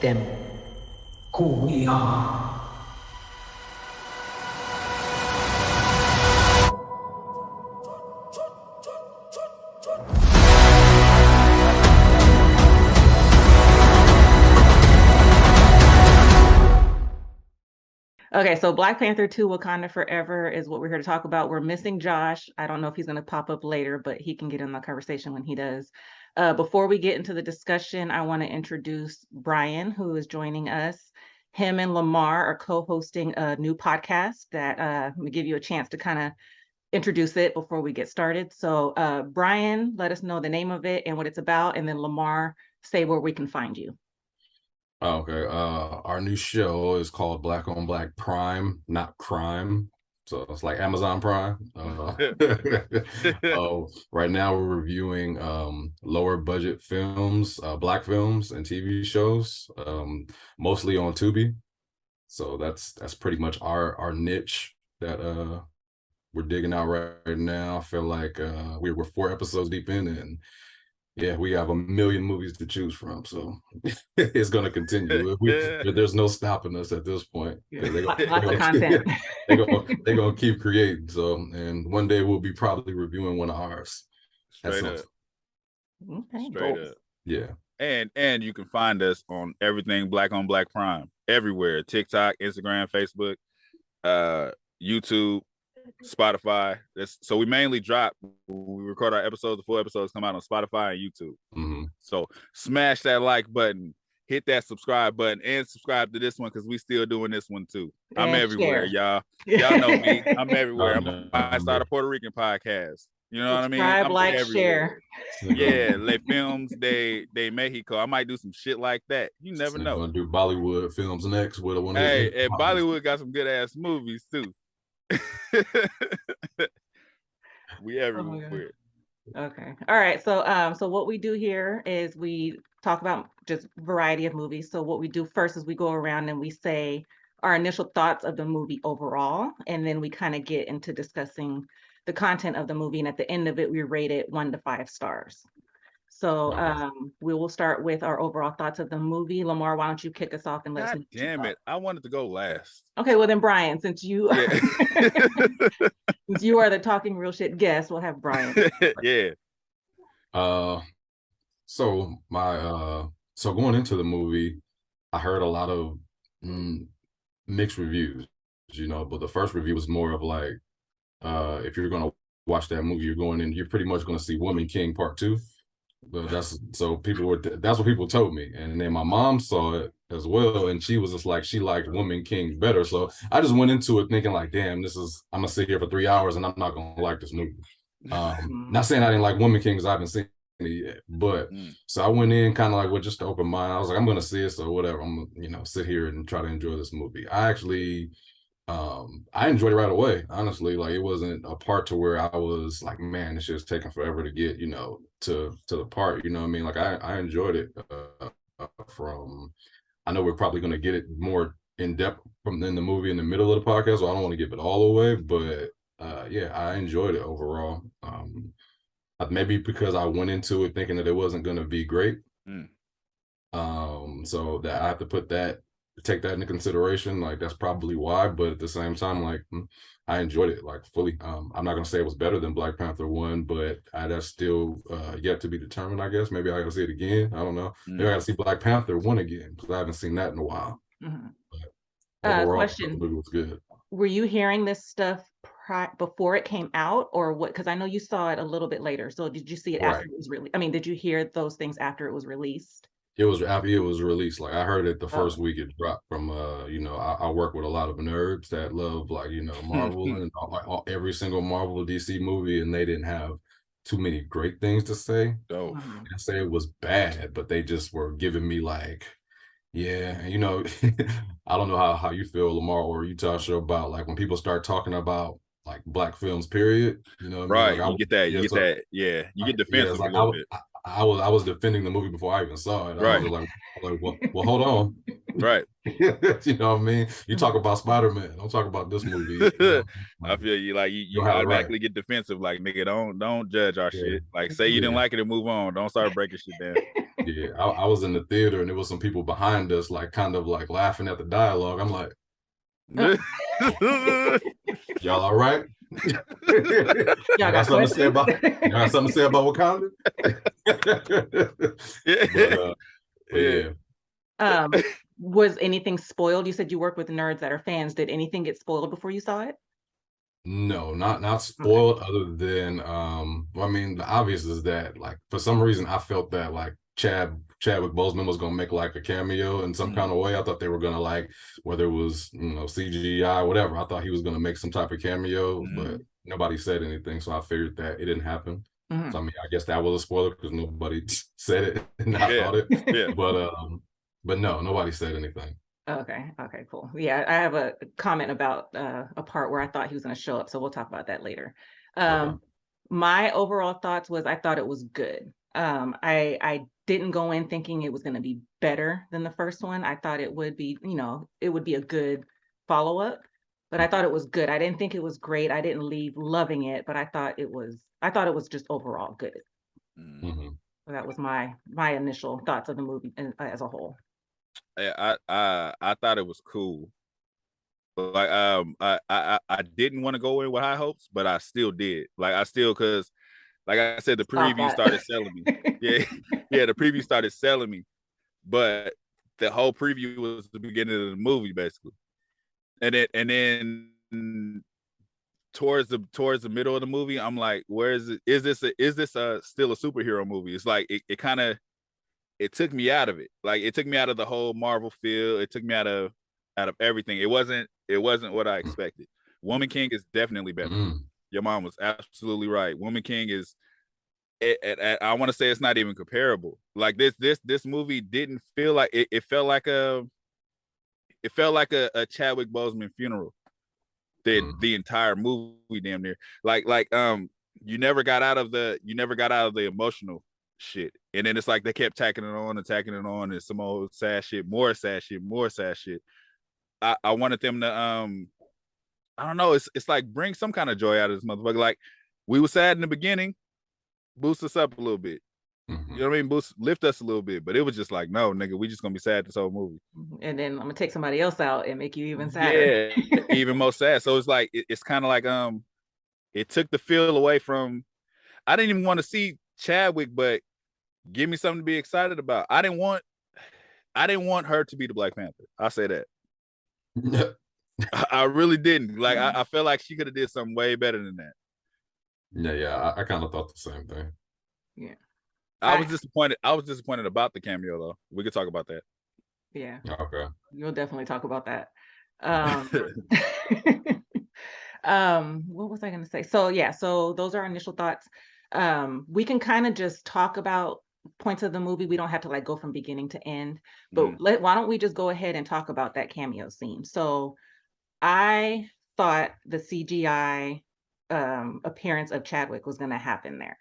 them who we are. Okay, so Black Panther 2 Wakanda Forever is what we're here to talk about. We're missing Josh. I don't know if he's going to pop up later, but he can get in the conversation when he does. Before we get into the discussion, I want to introduce Brian, who is joining us. Him and Lamar are co-hosting a new podcast that I'm going to give you a chance to kind of introduce it before we get started. So Brian, let us know the name of it and what it's about, and then Lamar, say where we can find you. Okay. Our new show is called Black on Black Prime, not Crime. So it's like Amazon Prime. Right now we're reviewing lower budget films, Black films and TV shows, mostly on Tubi. So that's pretty much our niche that we're digging out right now. I feel like we're 4 episodes deep in, and yeah, we have a million movies to choose from, so it's going to continue. There's no stopping us at this point. Lots of content. They're going to keep creating. So, and one day we'll be probably reviewing one of ours. Straight up. Okay, Straight up. Yeah. And you can find us on everything Black on Black Prime, everywhere: TikTok, Instagram, Facebook, YouTube, Spotify. So we mainly drop when we record our episodes. The full episodes come out on Spotify and YouTube. Mm-hmm. So smash that like button, hit that subscribe button, and subscribe to this one because we still doing this one too. I'm everywhere, y'all. Y'all know me. I'm everywhere. I start a Puerto Rican podcast. You know what I mean? Subscribe, like, share. Yeah, Les Films de Mexico. I might do some shit like that. You never know. Gonna do Bollywood films next with one. Hey, and Bollywood got some good ass movies too. We everywhere. Okay. All right. So what we do here is we talk about just variety of movies. So what we do first is we go around and we say our initial thoughts of the movie overall, and then we kind of get into discussing the content of the movie. And at the end of it, we rate it 1 to 5 stars. So we will start with our overall thoughts of the movie. Lamar, why don't you kick us off and let us know? Damn it. I wanted to go last. Okay, well then Brian, since you since you are the talking real shit guest, we'll have Brian. Yeah. So going into the movie, I heard a lot of mixed reviews, but the first review was more of like, if you're gonna watch that movie, you're pretty much gonna see Woman King Part 2. But that's what people told me. And then my mom saw it as well, and she was just like, she liked Woman King better. So I just went into it thinking like, damn, I'm gonna sit here for 3 hours and I'm not gonna like this movie. Not saying I didn't like Woman King because I haven't seen it yet, but so I went in kind of like with just an open mind. I was like, I'm gonna see it, so whatever. I'm gonna sit here and try to enjoy this movie. I actually I enjoyed it right away, honestly. Like, it wasn't a part to where I was like, man, it's just taking forever to get, to the part, you know what I mean? Like, I enjoyed it I know we're probably going to get it more in depth in the movie in the middle of the podcast, so I don't want to give it all away, but yeah, I enjoyed it overall. Maybe because I went into it thinking that it wasn't going to be great. So that I have to take that into consideration. Like, that's probably why, but at the same time, like, I enjoyed it like fully. I'm not gonna say it was better than Black Panther 1, but that's still yet to be determined, I guess. Maybe I gotta see it again. I don't know. Maybe I gotta see Black Panther 1 again because I haven't seen that in a while. But overall, question: the movie was good. Were you hearing this stuff before it came out, or what? Because I know you saw it a little bit later. So did you see it after it was released? I mean, did you hear those things after it was released? It was after it was released. Like, I heard it the first week it dropped from I work with a lot of nerds that love, like, Marvel and every single Marvel or DC movie, and they didn't have too many great things to say. I say it was bad, but they just were giving me like, yeah, I don't know how you feel, Lamar or you, Tasha, about like when people start talking about like Black films, period. You know what I mean? Like, you get that. Yeah, you get defensive a little bit. I was defending the movie before I even saw it. Right. I was like well, hold on. Right. You know what I mean? You talk about Spider-Man. Don't talk about this movie. I feel you. Like, you automatically get defensive. Like, nigga, don't judge our shit. Like, say you didn't like it and move on. Don't start breaking shit down. Yeah, I was in the theater and there was some people behind us, like kind of like laughing at the dialogue. I'm like, y'all all right? Y'all got something to say questions? y'all got something to say about Wakanda? Yeah. But yeah. Was anything spoiled? You said you work with nerds that are fans. Did anything get spoiled before you saw it? No, not Okay. spoiled other than well, I mean the obvious is that like for some reason I felt that like Chadwick Boseman was gonna make like a cameo in some kind of way. I thought they were gonna like whether it was CGI, whatever. I thought he was gonna make some type of cameo, but nobody said anything, so I figured that it didn't happen. So I mean I guess that was a spoiler because nobody said it and I thought it. Yeah. But no, nobody said anything. Okay, cool. Yeah, I have a comment about a part where I thought he was going to show up, so we'll talk about that later. Okay. My overall thoughts was I thought it was good. I didn't go in thinking it was going to be better than the first one. I thought it would be, it would be a good follow-up, but I thought it was good. I didn't think it was great. I didn't leave loving it, but I thought it was just overall good. Mm-hmm. So that was my initial thoughts of the movie as a whole. I thought it was cool. Like I didn't want to go in with high hopes, but I still did. Because like I said, the preview started selling me. Yeah, the preview started selling me. But the whole preview was the beginning of the movie, basically. And then towards the middle of the movie, I'm like, where is it? Is this still a superhero movie? It's like it kind of it took me out of it. Like it took me out of the whole Marvel feel. It took me out of everything. It wasn't what I expected. Woman King is definitely better. Your mom was absolutely right. Woman King is I want to say it's not even comparable. Like this movie didn't feel like it felt like a Chadwick Boseman funeral. The entire movie damn near. Like you never got out of the emotional shit. And then it's like they kept tacking it on and some old sad shit, more sad shit. I wanted them to I don't know, it's like bring some kind of joy out of this motherfucker. Like we were sad in the beginning, boost us up a little bit. You know what I mean? Lift us a little bit. But it was just like, no, nigga, we just gonna be sad this whole movie. And then I'm gonna take somebody else out and make you even sadder. Yeah, even more sad. So it's like it's kind of like it took the feel away from. I didn't even want to see Chadwick, but give me something to be excited about. I didn't want her to be the Black Panther. I'll say that. I really didn't. Like I felt like she could have did something way better than that. Yeah, I kind of thought the same thing. Yeah. I was disappointed. I was disappointed about the cameo though. We could talk about that. Yeah. Okay. You'll definitely talk about that. What was I going to say? So yeah, so those are our initial thoughts. We can kind of just talk about points of the movie. We don't have to like go from beginning to end, but why don't we just go ahead and talk about that cameo scene? So I thought the CGI appearance of Chadwick was going to happen there.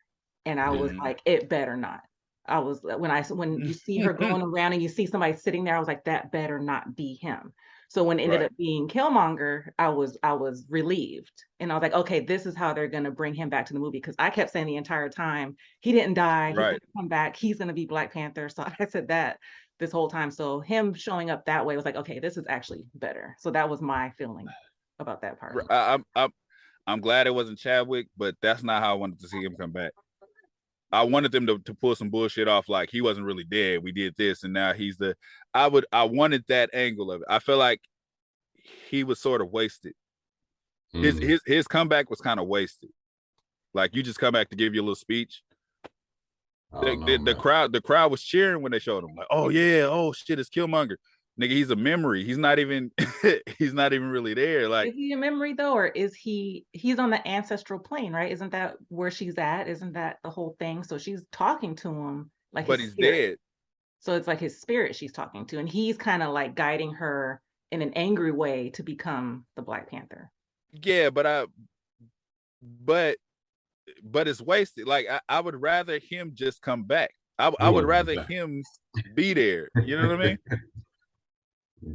And I was like, it better not. I was when you see her going around and you see somebody sitting there, I was like, that better not be him. So when it ended up being Killmonger, I was relieved. And I was like, okay, this is how they're gonna bring him back to the movie. Because I kept saying the entire time, he didn't die, he's gonna come back, he's gonna be Black Panther. So I said that this whole time. So him showing up that way was like, okay, this is actually better. So that was my feeling about that part. I'm glad it wasn't Chadwick, but that's not how I wanted to see him come back. I wanted them to pull some bullshit off, like he wasn't really dead. We did this, and now he's the. I wanted that angle of it. I feel like he was sort of wasted. His comeback was kind of wasted. Like you just come back to give your little speech. The crowd was cheering when they showed him. Like, oh yeah, oh shit, it's Killmonger. Nigga, he's a memory. He's not even really there. Like, is he a memory though, or is he's on the ancestral plane, right? Isn't that where she's at? Isn't that the whole thing? So she's talking to him like, but he's dead. So it's like his spirit she's talking to, and he's kind of like guiding her in an angry way to become the Black Panther. Yeah, but it's wasted. Like I would rather him just come back. I would rather him be there. You know what I mean?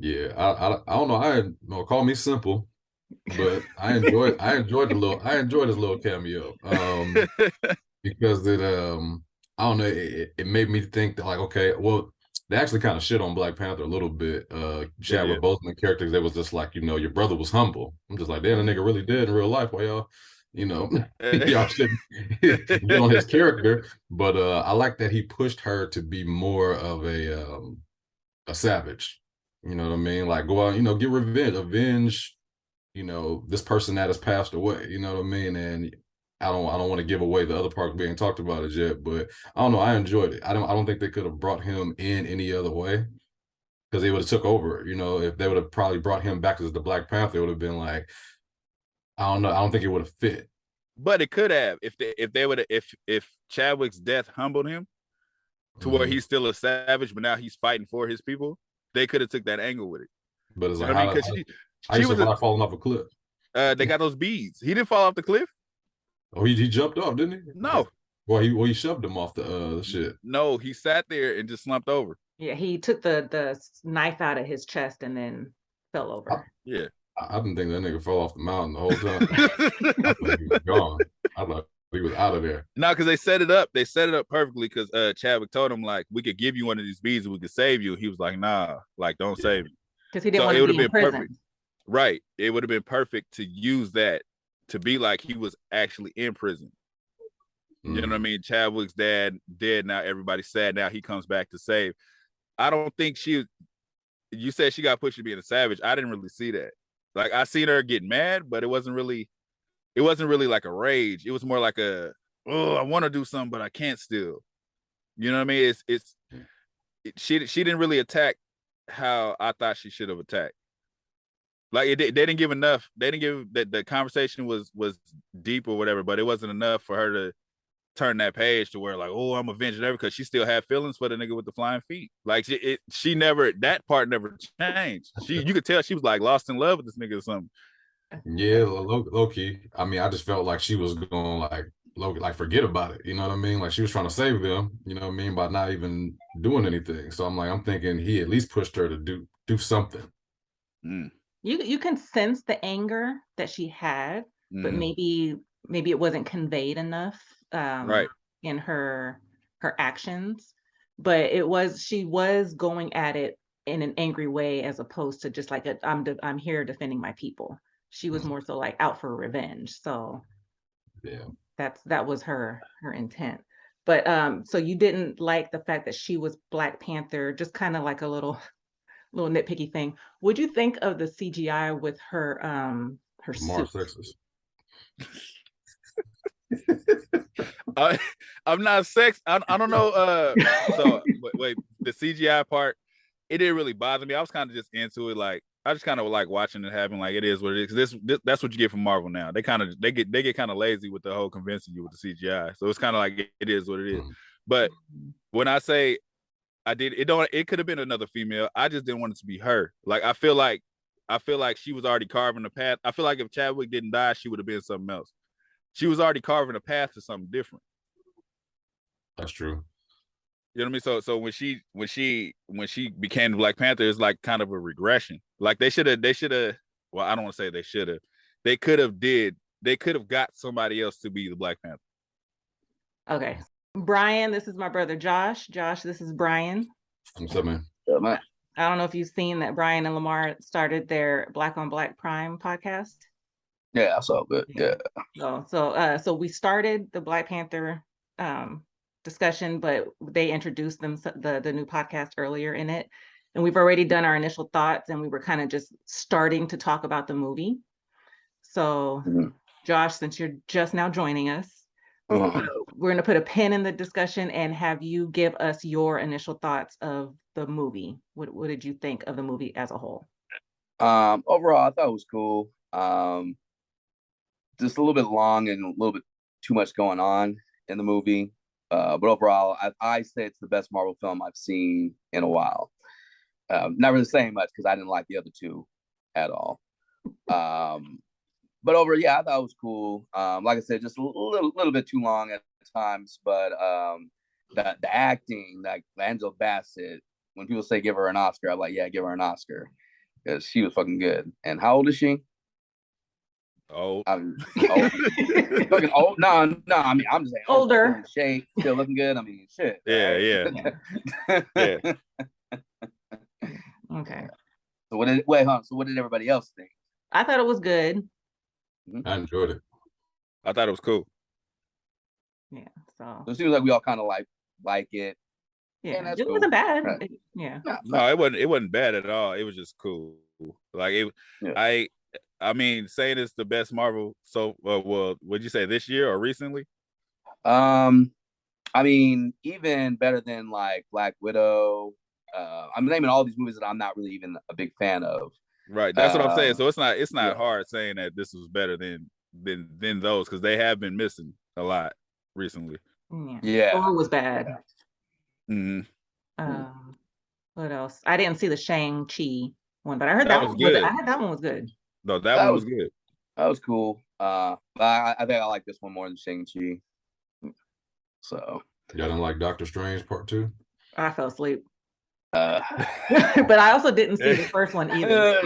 Yeah, I don't know. Call me simple, but I enjoyed this little cameo. Because I don't know. It made me think that like, okay, well, they actually kind of shit on Black Panther a little bit. Chadwick Boseman characters, they was just like, your brother was humble. I'm just like, damn, the nigga really did in real life. Why y'all, y'all shouldn't get on his character. But I like that he pushed her to be more of a savage. You know what I mean? Like go out, get avenge, this person that has passed away. You know what I mean? And I don't want to give away the other part being talked about it yet, but I don't know. I enjoyed it. I don't think they could have brought him in any other way because they would have took over. If they would have probably brought him back as the Black Panther, it would have been like, I don't know. I don't think it would have fit. But it could have if they would have if Chadwick's death humbled him to where he's still a savage, but now he's fighting for his people. They could have took that angle with it. But it's like, how you survive falling off a cliff? They got those beads. He didn't fall off the cliff. Oh, he jumped off, didn't he? No. Well, he shoved him off the shit. No, he sat there and just slumped over. Yeah, he took the knife out of his chest and then fell over. I didn't think that nigga fell off the mountain the whole time. I thought he was gone. I thought he was out of there. No, because they set it up. They set it up perfectly because Chadwick told him, like, we could give you one of these beads and we could save you. He was like, nah, like, don't save me. Because he didn't want to be in prison. Perfect. Right. It would have been perfect to use that to be like he was actually in prison. You know what I mean? Chadwick's dad dead now. Everybody's sad now. He comes back to save. I don't think you said she got pushed to being a savage. I didn't really see that. Like I seen her get mad, but it wasn't really like a rage. It was more like I want to do something, but I can't still. You know what I mean? She didn't really attack how I thought she should have attacked. Like they didn't give enough. They didn't give that the conversation was deep or whatever, but it wasn't enough for her to turn that page to where like, oh, I'm avenging her because she still had feelings for the nigga with the flying feet. Like she never, that part never changed. You could tell she was like lost in love with this nigga or something. Yeah, low key. I mean, I just felt like she was going like forget about it. You know what I mean? Like she was trying to save them. You know what I mean? By not even doing anything. So I'm thinking he at least pushed her to do something. You can sense the anger that she had, but maybe it wasn't conveyed enough. Right. In her actions, but she was going at it in an angry way as opposed to just like I'm here defending my people. She was more so like out for revenge. So yeah, that was her intent. But so you didn't like the fact that she was Black Panther, just kind of like a little nitpicky thing. What'd you think of the CGI with her more suit? sexist. I'm not sex. I don't know. So wait, the CGI part, it didn't really bother me. I was kind of just into it. Like I just kind of like watching it happen. Like it is what it is. That's what you get from Marvel now. They get kind of lazy with the whole convincing you with the CGI. So it's kind of like it is what it is. But when I say it could have been another female. I just didn't want it to be her. Like I feel like she was already carving the path. I feel like if Chadwick didn't die, she would have been something else. She was already carving a path to something different. That's true. You know what I mean? So when she became the Black Panther, it's like kind of a regression. Like they should have. Well, I don't want to say they should have. They could have got somebody else to be the Black Panther. Okay, Brian, this is my brother Josh. Josh, this is Brian. What's up, man? I don't know if you've seen that Brian and Lamar started their Black on Black Prime podcast. Yeah, I saw it. Yeah. So we started the Black Panther discussion, but they introduced the new podcast earlier in it, and we've already done our initial thoughts, and we were kind of just starting to talk about the movie. So, Josh, since you're just now joining us, we're going to put a pin in the discussion and have you give us your initial thoughts of the movie. What did you think of the movie as a whole? Overall, I thought it was cool. Just a little bit long and a little bit too much going on in the movie. But overall, I say it's the best Marvel film I've seen in a while. Not really saying much because I didn't like the other two at all. But overall, yeah, I thought it was cool. Like I said, just a little bit too long at times. But the acting, like Angela Bassett, when people say give her an Oscar, I'm like, yeah, give her an Oscar because she was fucking good. And how old is she? Oh, I'm old. Fucking old. No. I mean, I'm just saying old, Older. still in shape, still looking good. I mean, shit. yeah. Yeah. Okay. So what did everybody else think? I thought it was good. I enjoyed it. I thought it was cool. Yeah. So it seems like we all kind of like it. yeah, and that's it cool. wasn't bad. Right. Yeah. No, it wasn't bad at all. It was just cool. Like it, Yeah. I mean, saying it's the best Marvel. So, well, would you say this year or recently? I mean, even better than like Black Widow. I'm naming all these movies that I'm not really even a big fan of. Right, that's what I'm saying. So it's not yeah. hard saying that this was better than those, because they have been missing a lot recently. Yeah. Thor was bad. Mm-hmm. What else? I didn't see the Shang-Chi one, but I heard That was good. I heard that one was good. No, that one was good. That was cool. But I think I like this one more than Shang-Chi. So y'all didn't like Doctor Strange Part 2? I fell asleep. But I also didn't see the first one either.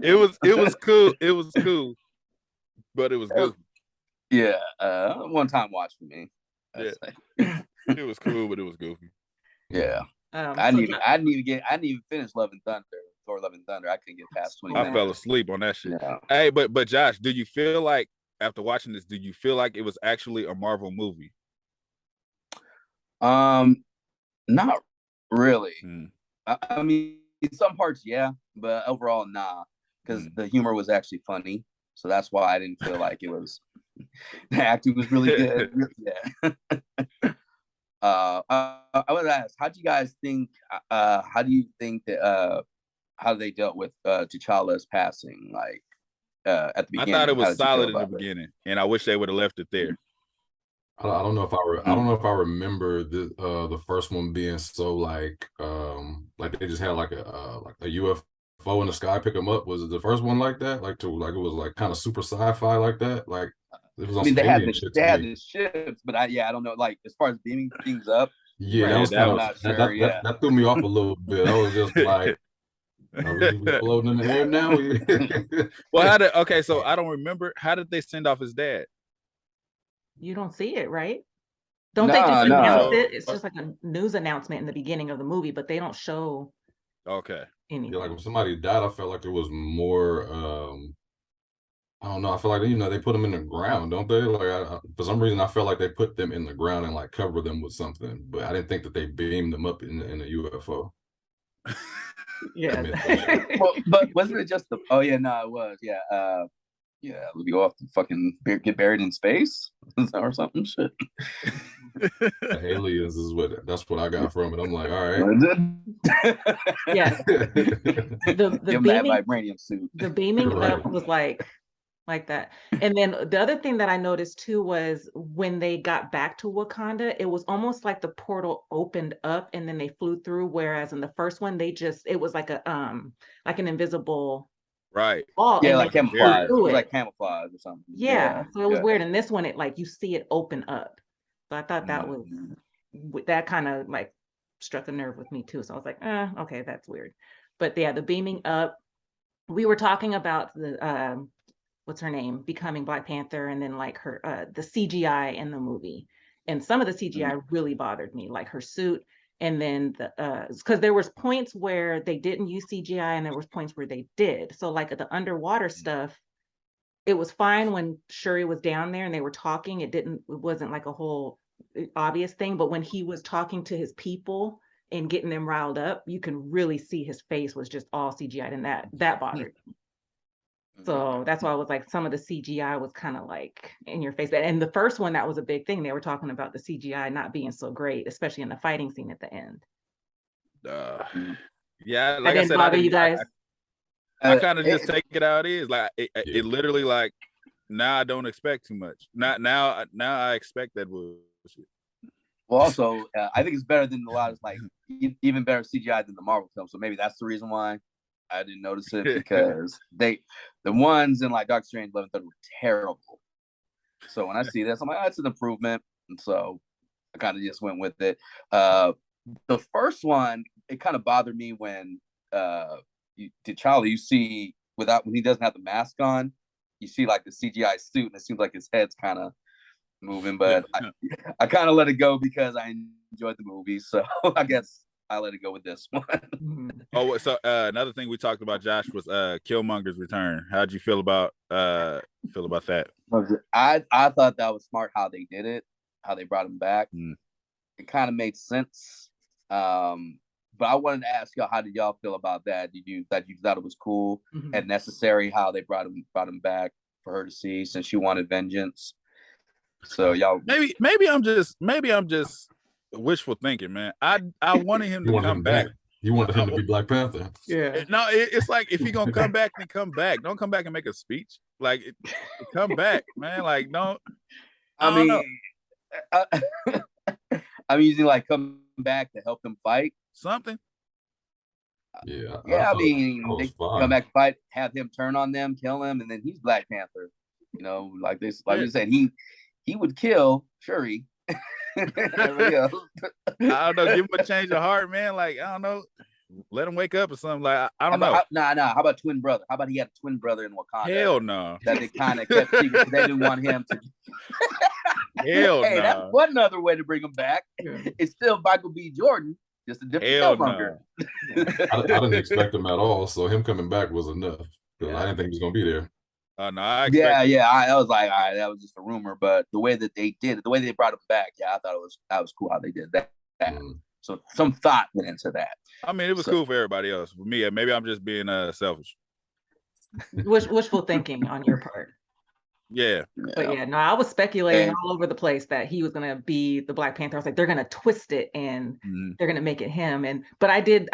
It was cool. It was cool, but it was goofy. Yeah, one time watch for me. Yeah. It was cool, but it was goofy. Yeah. I didn't even finish Love and Thunder. Thor: Love and Thunder. I couldn't get past 20 minutes. I fell asleep on that shit. Yeah. Hey, but Josh, do you feel like after watching this, do you feel like it was actually a Marvel movie? Not really. I mean, in some parts, yeah, but overall, nah. Because the humor was actually funny, so that's why I didn't feel like it was. The acting was really good. Yeah. I would ask, how do you guys think? How do you think that? How they dealt with T'Challa's passing? Like at the beginning, I thought it was solid in the beginning, and I wish they would have left it there. I don't know if I don't know if I remember the first one being so like they just had like a UFO in the sky pick them up. Was it the first one like that? Like it was like kind of super sci-fi like that? Like it was on they had the ships, but I don't know. Like as far as beaming things up, yeah, that was kind of that threw me off a little bit. I was just like, are we floating in the air now? Well, so I don't remember. How did they send off his dad? You don't see it, right? Don't they just announce it? It's just like a news announcement in the beginning of the movie, but they don't show anything. Yeah, like when somebody died, I felt like it was more I don't know. I feel like they put them in the ground, don't they? Like for some reason, I felt like they put them in the ground and like cover them with something, but I didn't think that they beamed them up in a UFO. Yeah. but wasn't it just the? Oh yeah, no, it was. Yeah. Yeah, let me go off to fucking get buried in space or something. Shit. Aliens is that's what I got from it. I'm like, all right. Yeah. The beaming, vibranium suit. The beaming up was like that. And then the other thing that I noticed too was when they got back to Wakanda, it was almost like the portal opened up and then they flew through. Whereas in the first one, it was like an invisible ball. Yeah, like camouflage. It was like camouflage or something. Yeah. So it was weird. And this one, it like you see it open up. So I thought that was that kind of like struck a nerve with me too. So I was like, okay, that's weird. But yeah, the beaming up. We were talking about the what's her name becoming Black Panther, and then like her the CGI in the movie, and some of the CGI really bothered me, like her suit. And then because there was points where they didn't use CGI and there was points where they did. So like at the underwater stuff, it was fine when Shuri was down there and they were talking. It wasn't like a whole obvious thing. But when he was talking to his people and getting them riled up, you can really see his face was just all CGI, and that bothered me. So that's why I was like, some of the CGI was kind of like in your face. And the first one, that was a big thing. They were talking about the CGI not being so great, especially in the fighting scene at the end. Yeah, like I said, bother you guys. I kind of just take it how it is. Like it literally, like now I don't expect too much. Now I expect that bullshit. Well, also, I think it's better than a lot of like even better CGI than the Marvel film. So maybe that's the reason why I didn't notice it, because the ones in like Doctor Strange, Love and Thunder were terrible. So when I see this, I'm like, that's an improvement. And so I kind of just went with it. The first one, it kind of bothered me when T'Challa, you see when he doesn't have the mask on, you see like the CGI suit, and it seems like his head's kind of moving. But I kind of let it go because I enjoyed the movie, so I guess I let it go with this one. Oh, so another thing we talked about, Josh, was Killmonger's return. How'd you feel about that? I thought that was smart how they did it, how they brought him back. It kind of made sense. But I wanted to ask y'all, how did y'all feel about that? Did you thought it was cool and necessary how they brought him back for her to see, since she wanted vengeance? So y'all, maybe I'm just wishful thinking, man. I wanted him to come back. You wanted him to be Black Panther. Yeah. No, it's like, if he gonna come back, then come back. Don't come back and make a speech. Like, come back, man. Like, don't. I mean, I'm using like come back to help them fight something. Yeah, I mean, they come back, fight, have him turn on them, kill him, and then he's Black Panther. You know, like this, like we said, he would kill Shuri. I don't know. Give him a change of heart, man. Like, I don't know. Let him wake up or something. Like, I don't know. Nah. How about twin brother? How about he had a twin brother in Wakanda? Hell no. That they kind of kept secret because they didn't want him to. Hell no. That's one other way to bring him back. It's still Michael B. Jordan, just a different Killmonger. I didn't expect him at all, so him coming back was enough. Because I didn't think he was gonna be there. No, I was like, all right, that was just a rumor. But the way that they did it, the way they brought him back, I thought that was cool how they did that. So some thought went into that. I mean, it was cool for everybody else. For me, maybe I'm just being selfish. Wishful thinking on your part. Yeah. But no, I was speculating all over the place that he was gonna be the Black Panther. I was like, they're gonna twist it and they're gonna make it him. But I did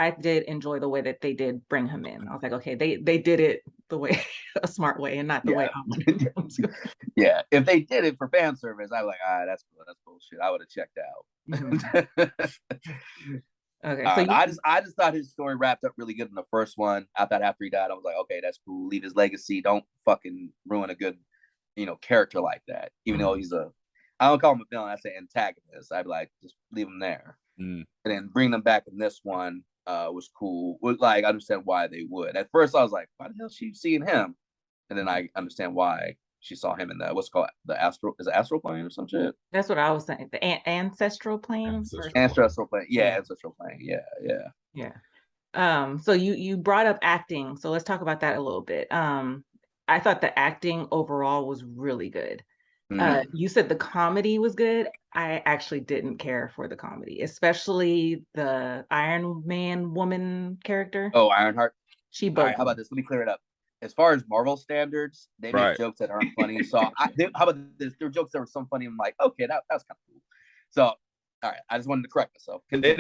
enjoy the way that they did bring him in. I was like, okay, they did it the way, a smart way, and not the way I wanted them to. Yeah, if they did it for fan service, I was like, all right, that's bullshit. I would have checked out. Okay, so I just thought his story wrapped up really good in the first one. I thought after he died, I was like, okay, that's cool. Leave his legacy. Don't fucking ruin a good, character like that. Even though he's I don't call him a villain. I say antagonist. I'd be like, just leave him there. And then bring them back in this one was cool. Like, I understand why they would. At first, I was like, why the hell is she seeing him? And then I understand why she saw him in the what's called the astral plane or some shit. That's what I was saying. The ancestral plane. Ancestral plane. Yeah, ancestral plane. Yeah. So you brought up acting. So let's talk about that a little bit. I thought the acting overall was really good. You said the comedy was good. I actually didn't care for the comedy, especially the Iron Man woman character. Oh, Ironheart. She All right, how about this? Let me clear it up. As far as Marvel standards, they make jokes that aren't funny. So how about this? There were jokes that were so funny. I'm like, okay, that was kind of cool. So, all right, I just wanted to correct myself. They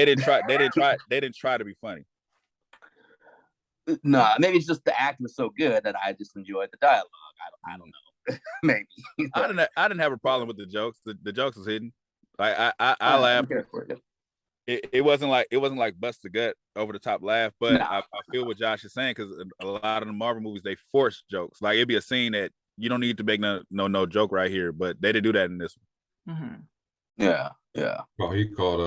didn't try to be funny. No, maybe it's just the act was so good that I just enjoyed the dialogue. I don't know. Maybe. I didn't have a problem with the jokes. The jokes was hidden. Like I laughed. It wasn't like bust the gut over the top laugh, but no. I feel what Josh is saying, because a lot of the Marvel movies, they force jokes. Like, it'd be a scene that you don't need to make no joke right here, but they didn't do that in this one. Yeah. Oh, he called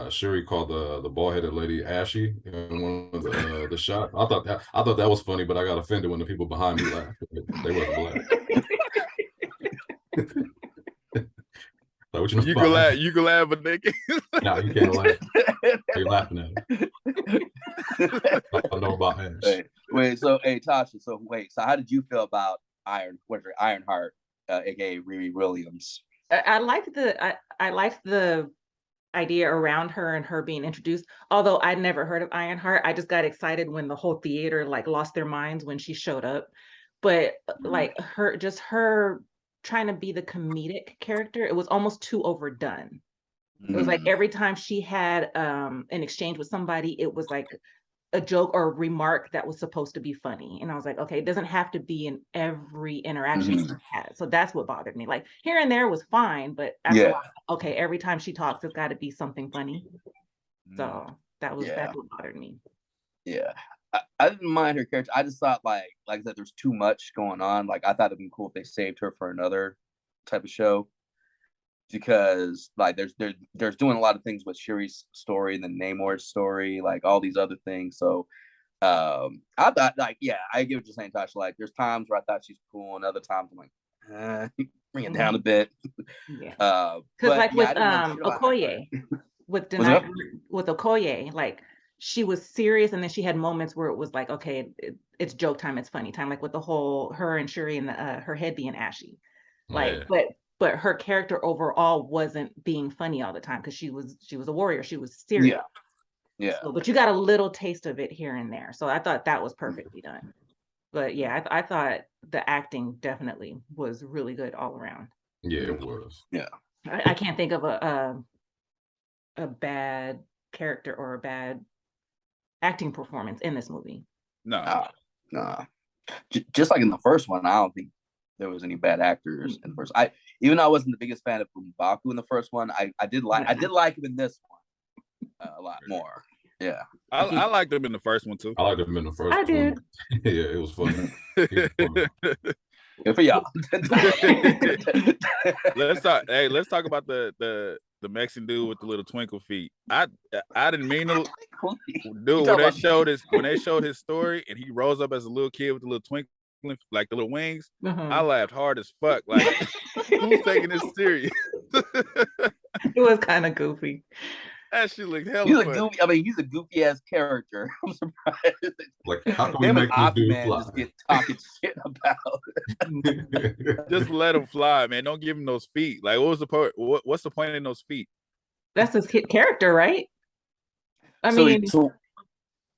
Shuri called the bald-headed lady Ashy in one of the shot. I thought that was funny, but I got offended when the people behind me laughed. They wasn't black. Like, what you can laugh, but they can't. No, you can't laugh. They're laughing at it. I know about Ash. Wait, so Tasha, so how did you feel about Ironheart, aka Riri Williams? I liked the idea around her and her being introduced. Although I'd never heard of Ironheart, I just got excited when the whole theater lost their minds when she showed up. But her trying to be the comedic character, it was almost too overdone. It was like every time she had an exchange with somebody, it was like a joke or a remark that was supposed to be funny. And I was like, okay, it doesn't have to be in every interaction she had. So that's what bothered me. Like, here and there was fine, but after a while, okay, every time she talks, it's got to be something funny. So that's what bothered me. Yeah. I didn't mind her character. I just thought like I said, there's too much going on. Like, I thought it'd been cool if they saved her for another type of show, because like there's doing a lot of things with Shuri's story and then Namor's story, like all these other things. So I thought like, yeah, I get what you're saying, Tasha. Like, there's times where I thought she's cool, and other times I'm like, bring it down a bit. Yeah. Because like yeah, with Okoye, with Okoye, like she was serious, and then she had moments where it was like, okay, it's joke time, it's funny time, like with the whole her and Shuri and her head being ashy, like, but her character overall wasn't being funny all the time because she was a warrior, she was serious. Yeah. So, but you got a little taste of it here and there, so I thought that was perfectly done. But yeah, I thought the acting definitely was really good all around. Yeah, it was. Yeah. I can't think of a bad character or a bad acting performance in this movie. No. Just like in the first one, I don't think there was any bad actors in the first. Even though I wasn't the biggest fan of M'Baku in the first one, I did like him in this one a lot more. Yeah, I liked him in the first one too. I liked him in the first one. I did. Yeah, it was funny. Good for y'all. Let's talk about the Mexican dude with the little twinkle feet. I didn't mean to, dude. When they showed his story and he rose up as a little kid with the little twinkling, like the little wings, I laughed hard as fuck. Like, who's taking this serious? It was kind of goofy. That shit looked hella funny. Goofy. I mean, he's a goofy ass character. I'm surprised. Like, how can we make this dude fly? Just get talking shit about. Just let him fly, man. Don't give him those feet. Like, what's the point in those feet? That's his character, right? I mean, so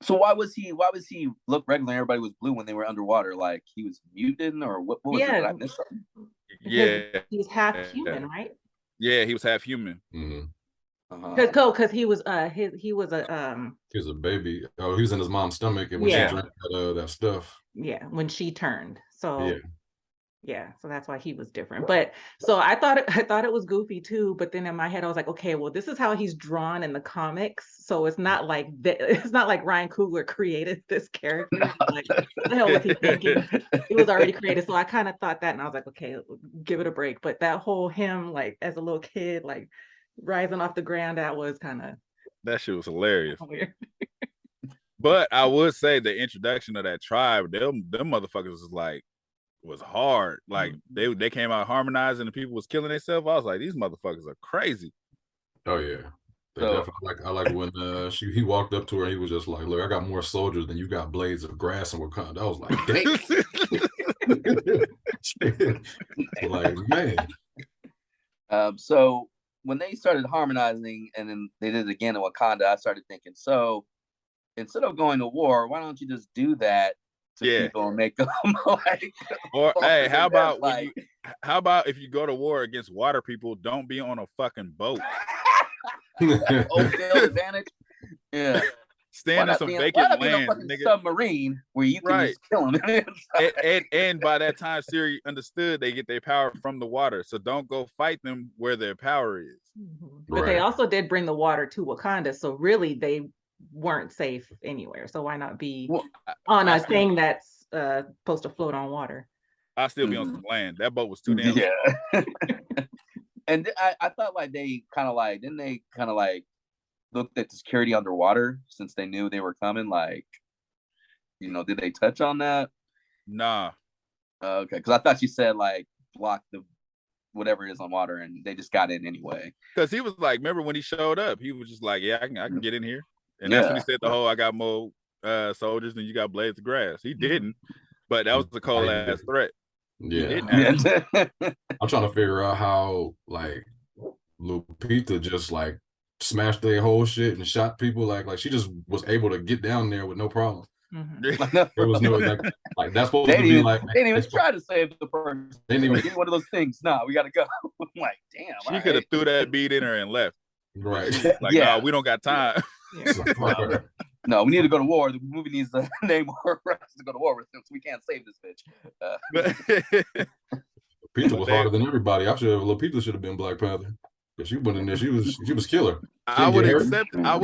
why was he look regular and everybody was blue when they were underwater? Like he was mutant or what was it? Did I miss something? Yeah, he's half human, right? Yeah, he was half human. Because he was he was a baby. Oh, he was in his mom's stomach, and when she drank that stuff. Yeah, when she turned. So so that's why he was different. But so I thought it was goofy too. But then in my head I was like, okay, well, this is how he's drawn in the comics. So it's not like it's not like Ryan Coogler created this character. Like, what the hell was he thinking? It was already created. So I kind of thought that, and I was like, okay, give it a break. But that whole him like as a little kid, like rising off the ground, that shit was hilarious. Weird. But I would say the introduction of that tribe, them motherfuckers was hard. Like they came out harmonizing and people was killing themselves. I was like, these motherfuckers are crazy. Oh yeah. I like when he walked up to her and he was just like, look, I got more soldiers than you got blades of grass in Wakanda. I was like, damn. Like, man. So when they started harmonizing and then they did it again in Wakanda, I started thinking, so instead of going to war, why don't you just do that to people and make them like? Or hey, how about if you go to war against water people, don't be on a fucking boat. Field advantage. Yeah. Stand in some vacant land, nigga. Submarine where you can just kill them. and by that time, Siri understood they get their power from the water. So don't go fight them where their power is. But they also did bring the water to Wakanda. So really they weren't safe anywhere. So why not be on a thing that's supposed to float on water? I'll still be on some land. That boat was too damn. Yeah. And I thought like they kind of like, didn't they kind of like looked at the security underwater since they knew they were coming? Like, did they touch on that? Nah. Okay, because I thought you said like block the whatever it is on water, and they just got in anyway. Because he was like, remember when he showed up, he was just like, yeah, I can get in here, and that's when he said the whole I got more soldiers than you got blades of grass. He didn't, but that was the cold ass threat. Yeah. I'm trying to figure out how like Lupita just like smashed their whole shit and shot people like she just was able to get down there with no problem. There was no like that's supposed to be like they didn't even try to save the person. They didn't even one of those things. Nah, we gotta go. I'm like, damn. She could have threw that beat in her and left. Right. Like, nah, we don't got time. No, we need to go to war. The movie needs a name for us to go to war with, since we can't save this bitch. Lupita was harder than everybody. Lupita should have been Black Panther. Because she went in there, she was killer. I would have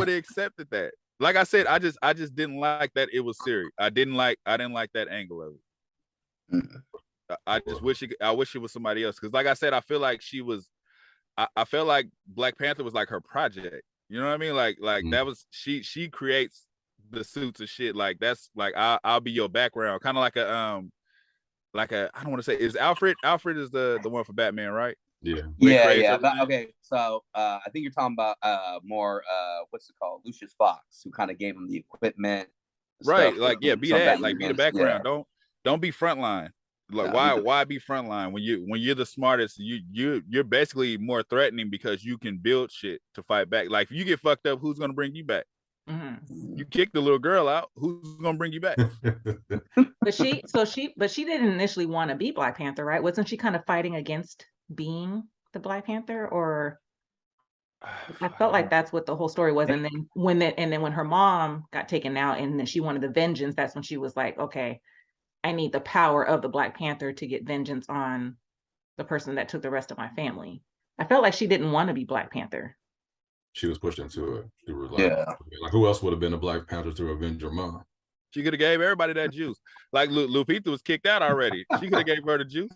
accepted that. Like I said, I just didn't like that it was serious. I didn't like that angle of it. I just wish it was somebody else. Because like I said, I feel like I felt like Black Panther was like her project. You know what I mean? Like that was she creates the suits and shit. Like that's like I'll be your background, kind of like a I don't want to say is Alfred is the one for Batman, right? Yeah. Yeah. But, okay, so I think you're talking about more what's it called, Lucius Fox, who kind of gave him the equipment, right? stuff Like for be some that, Batman like be the games. background. Yeah. Don't be frontline. Like why be frontline when you're the smartest? You're basically more threatening because you can build shit to fight back. Like if you get fucked up, who's gonna bring you back? You kick the little girl out, who's gonna bring you back? But she didn't initially want to be Black Panther, right? Wasn't she kind of fighting against being the Black Panther? Or I felt like that's what the whole story was. And then when her mom got taken out and then she wanted the vengeance, that's when she was like, okay, I need the power of the Black Panther to get vengeance on the person that took the rest of my family. I felt like she didn't want to be Black Panther. She was pushed into it. Yeah. Like who else would have been a Black Panther to avenge her mom? She could have gave everybody that juice. Like Lupita was kicked out already. She could have gave her the juice.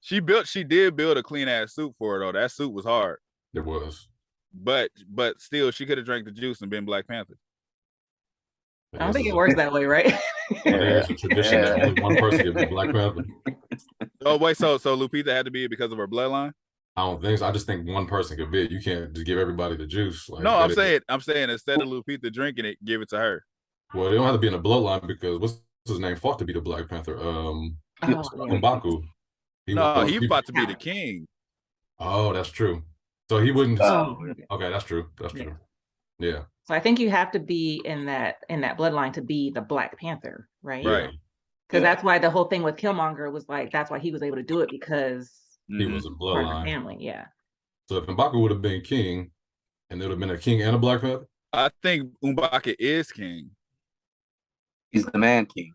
She did build a clean ass suit for her though. That suit was hard. It was. But still, she could have drank the juice and been Black Panther. I don't think it works that way, right? It's a tradition that only one person can be Black Panther. Oh wait, so Lupita had to be because of her bloodline? I don't think so. I just think one person could be it. You can't just give everybody the juice. Like, no, I'm saying instead of Lupita drinking it, give it to her. Well, they don't have to be in the bloodline because what's his name fought to be the Black Panther? M'Baku. He fought to be the king. Oh, that's true. So he wouldn't. Okay, that's true. That's true. Yeah. So I think you have to be in that bloodline to be the Black Panther, right? Right. Because that's why the whole thing with Killmonger was like, that's why he was able to do it, because he was a bloodline. Part of the family, yeah. So if M'Baku would have been king, and there would have been a king and a Black Panther? I think M'Baku is king. He's the man king.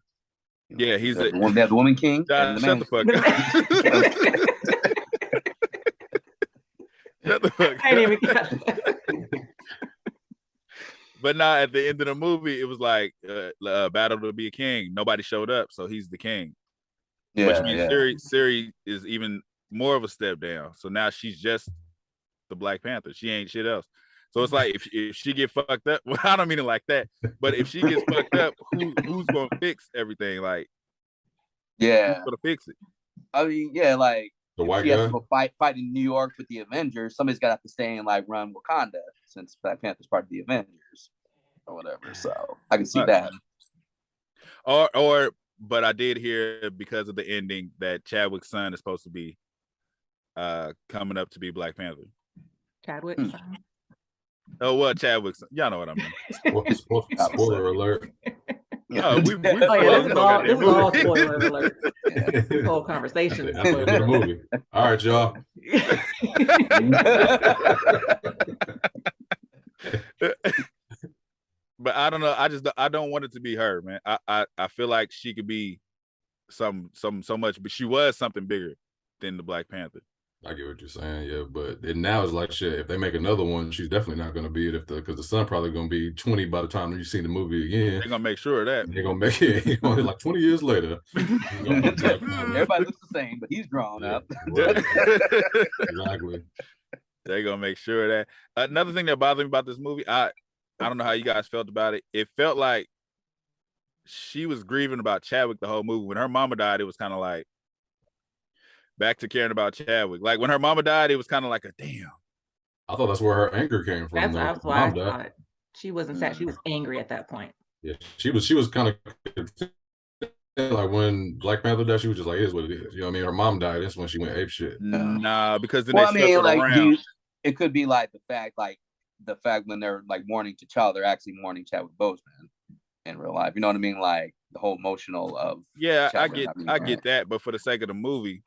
Yeah, he's the woman king. And the shut man the fuck up. Shut the fuck up. I didn't even get that. But now at the end of the movie, it was like battle to be a king. Nobody showed up, so he's the king. Yeah, which means Siri is even more of a step down. So now she's just the Black Panther. She ain't shit else. So it's like if she get fucked up, well, I don't mean it like that, but if she gets fucked up, who's gonna fix everything? Like, who's gonna fix it? I mean, like the white guy has to go fight in New York with the Avengers. Somebody's got to have to stay and like run Wakanda, since Black Panther's part of the Avengers or whatever. So I can see that. But I did hear because of the ending that Chadwick's son is supposed to be coming up to be Black Panther. Chadwick's son. Oh well, Chadwick's son. Y'all know what I mean. Spoiler alert. No, this is all spoiler alert. This whole conversation is spoiler the movie. All right, y'all. But I don't know. I don't want it to be her, man. I feel like she could be so much, but she was something bigger than the Black Panther. I get what you're saying, yeah, but now it's like shit. If they make another one, she's definitely not going to be it because the son probably going to be 20 by the time you see the movie again. They're going to make sure of that. They're going to make it like 20 years later. Everybody looks the same, but he's grown up. Right. Exactly. They're going to make sure of that. Another thing that bothered me about this movie, I don't know how you guys felt about it. It felt like she was grieving about Chadwick the whole movie. When her mama died, it was kind of like back to caring about Chadwick. Like when her mama died, it was kind of like a damn. I thought that's where her anger came from. That's why I thought she wasn't sad. She was angry at that point. Yeah, she was kind of like when Black Panther died. She was just like, "It is what it is." You know what I mean? Her mom died. That's when she went ape shit. Nah, because then it could be like the fact when they're like mourning T'Challa, they're actually mourning Chadwick Boseman in real life. You know what I mean? Like the whole emotional of I get that, but for the sake of the movie.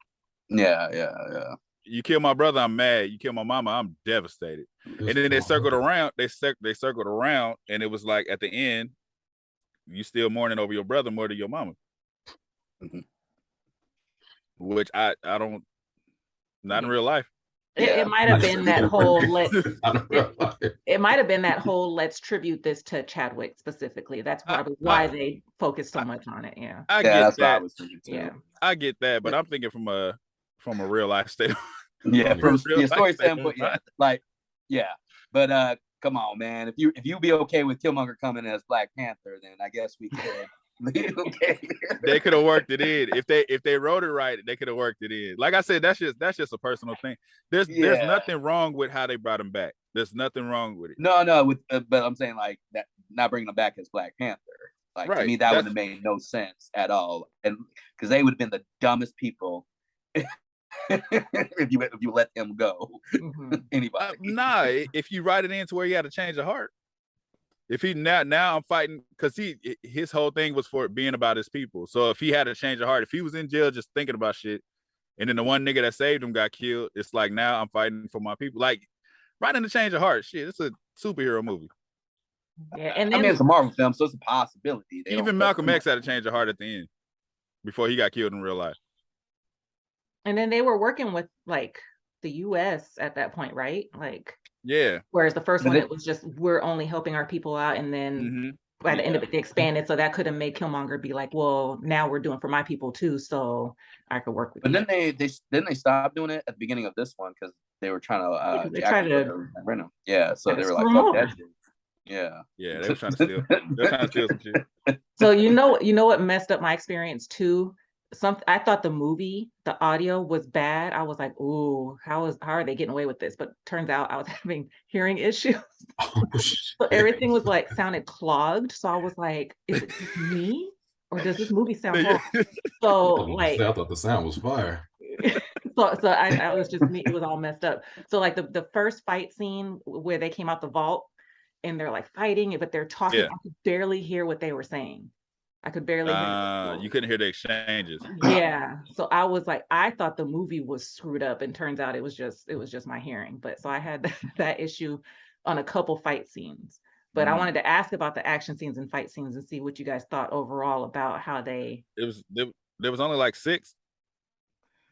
Yeah. You kill my brother, I'm mad. You kill my mama, I'm devastated. And then they circled around. They circled around, and it was like at the end, you still mourning over your brother more than your mama. Mm-hmm. Which I don't. Not in real life. It might have been that whole it might have been that whole let's tribute this to Chadwick specifically. That's probably why they focused so much on it. Yeah. I get that. What I was thinking too. Yeah. I get that, but I'm thinking from a real life state. Yeah, from a story standpoint, yeah. Like, yeah. But come on, man. If you be okay with Killmonger coming as Black Panther, then I guess we could. Okay. They could have worked it in. If they wrote it right, they could have worked it in. Like I said, that's just a personal thing. There's nothing wrong with how they brought him back. There's nothing wrong with it. No, with but I'm saying like that, not bringing him back as Black Panther. Like to me, that would have made no sense at all, and because they would have been the dumbest people if you let them go. Anybody? Nah, if you write it in to where he had to change of heart. If he now I'm fighting because his whole thing was for it being about his people. So if he had a change of heart, if he was in jail just thinking about shit, and then the one nigga that saved him got killed, it's like now I'm fighting for my people. Like writing the change of heart, shit, it's a superhero movie. Yeah, and then, I mean it's a Marvel film, so it's a possibility. Even Malcolm X had a change of heart at the end before he got killed in real life. And then they were working with like the US at that point, right? Like yeah. Whereas the first one, it was just we're only helping our people out, and then by the end of it, they expanded. So that could have made Killmonger be like, well, now we're doing for my people too, so I could work with. But then they stopped doing it at the beginning of this one because they were trying to they tried to rent them. Yeah, so they were like, fuck that shit. Yeah, they were trying to steal. They were trying to steal some shit. So you know what messed up my experience too. I thought the movie, the audio was bad. I was like, ooh, how are they getting away with this? But turns out I was having hearing issues. So everything was like sounded clogged. So I was like, is it just me? Or does this movie sound wrong? So like I thought the sound was fire. so I was just me, it was all messed up. So like the first fight scene where they came out the vault and they're like fighting, but they're talking, I could barely hear what they were saying. I could barely hear. You couldn't hear the exchanges. Yeah. So I was like, I thought the movie was screwed up, and turns out it was just my hearing. But so I had that issue on a couple fight scenes. But I wanted to ask about the action scenes and fight scenes and see what you guys thought overall about how they. There was only like 6.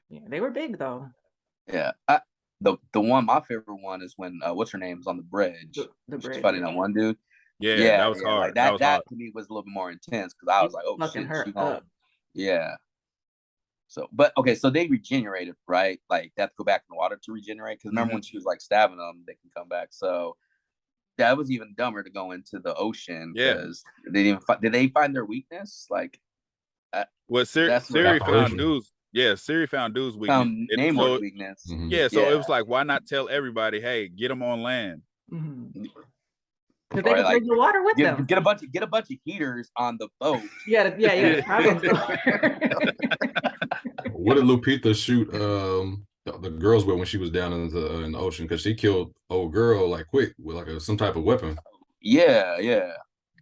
Yeah, they were big though. Yeah. The one, my favorite one is when what's her name is on the bridge. The bridge. She's fighting that one dude. Yeah, that was hard. Like that to me was a little bit more intense because I was like, oh shit, her up. Yeah. So, but okay, so they regenerated, right? Like they have to go back in the water to regenerate. Because remember when she was like stabbing them, they can come back. So that was even dumber to go into the ocean because they didn't. Did they find their weakness? Like, Siri found dudes. Yeah, Siri found dude's weakness. Namor's weakness. Yeah, so it was like, why not tell everybody, hey, get them on land? Because they could bring the water with them. Get a bunch of heaters on the boat. Yeah. What did Lupita shoot the girls with when she was down in the ocean? Because she killed old girl like quick with like some type of weapon. Yeah.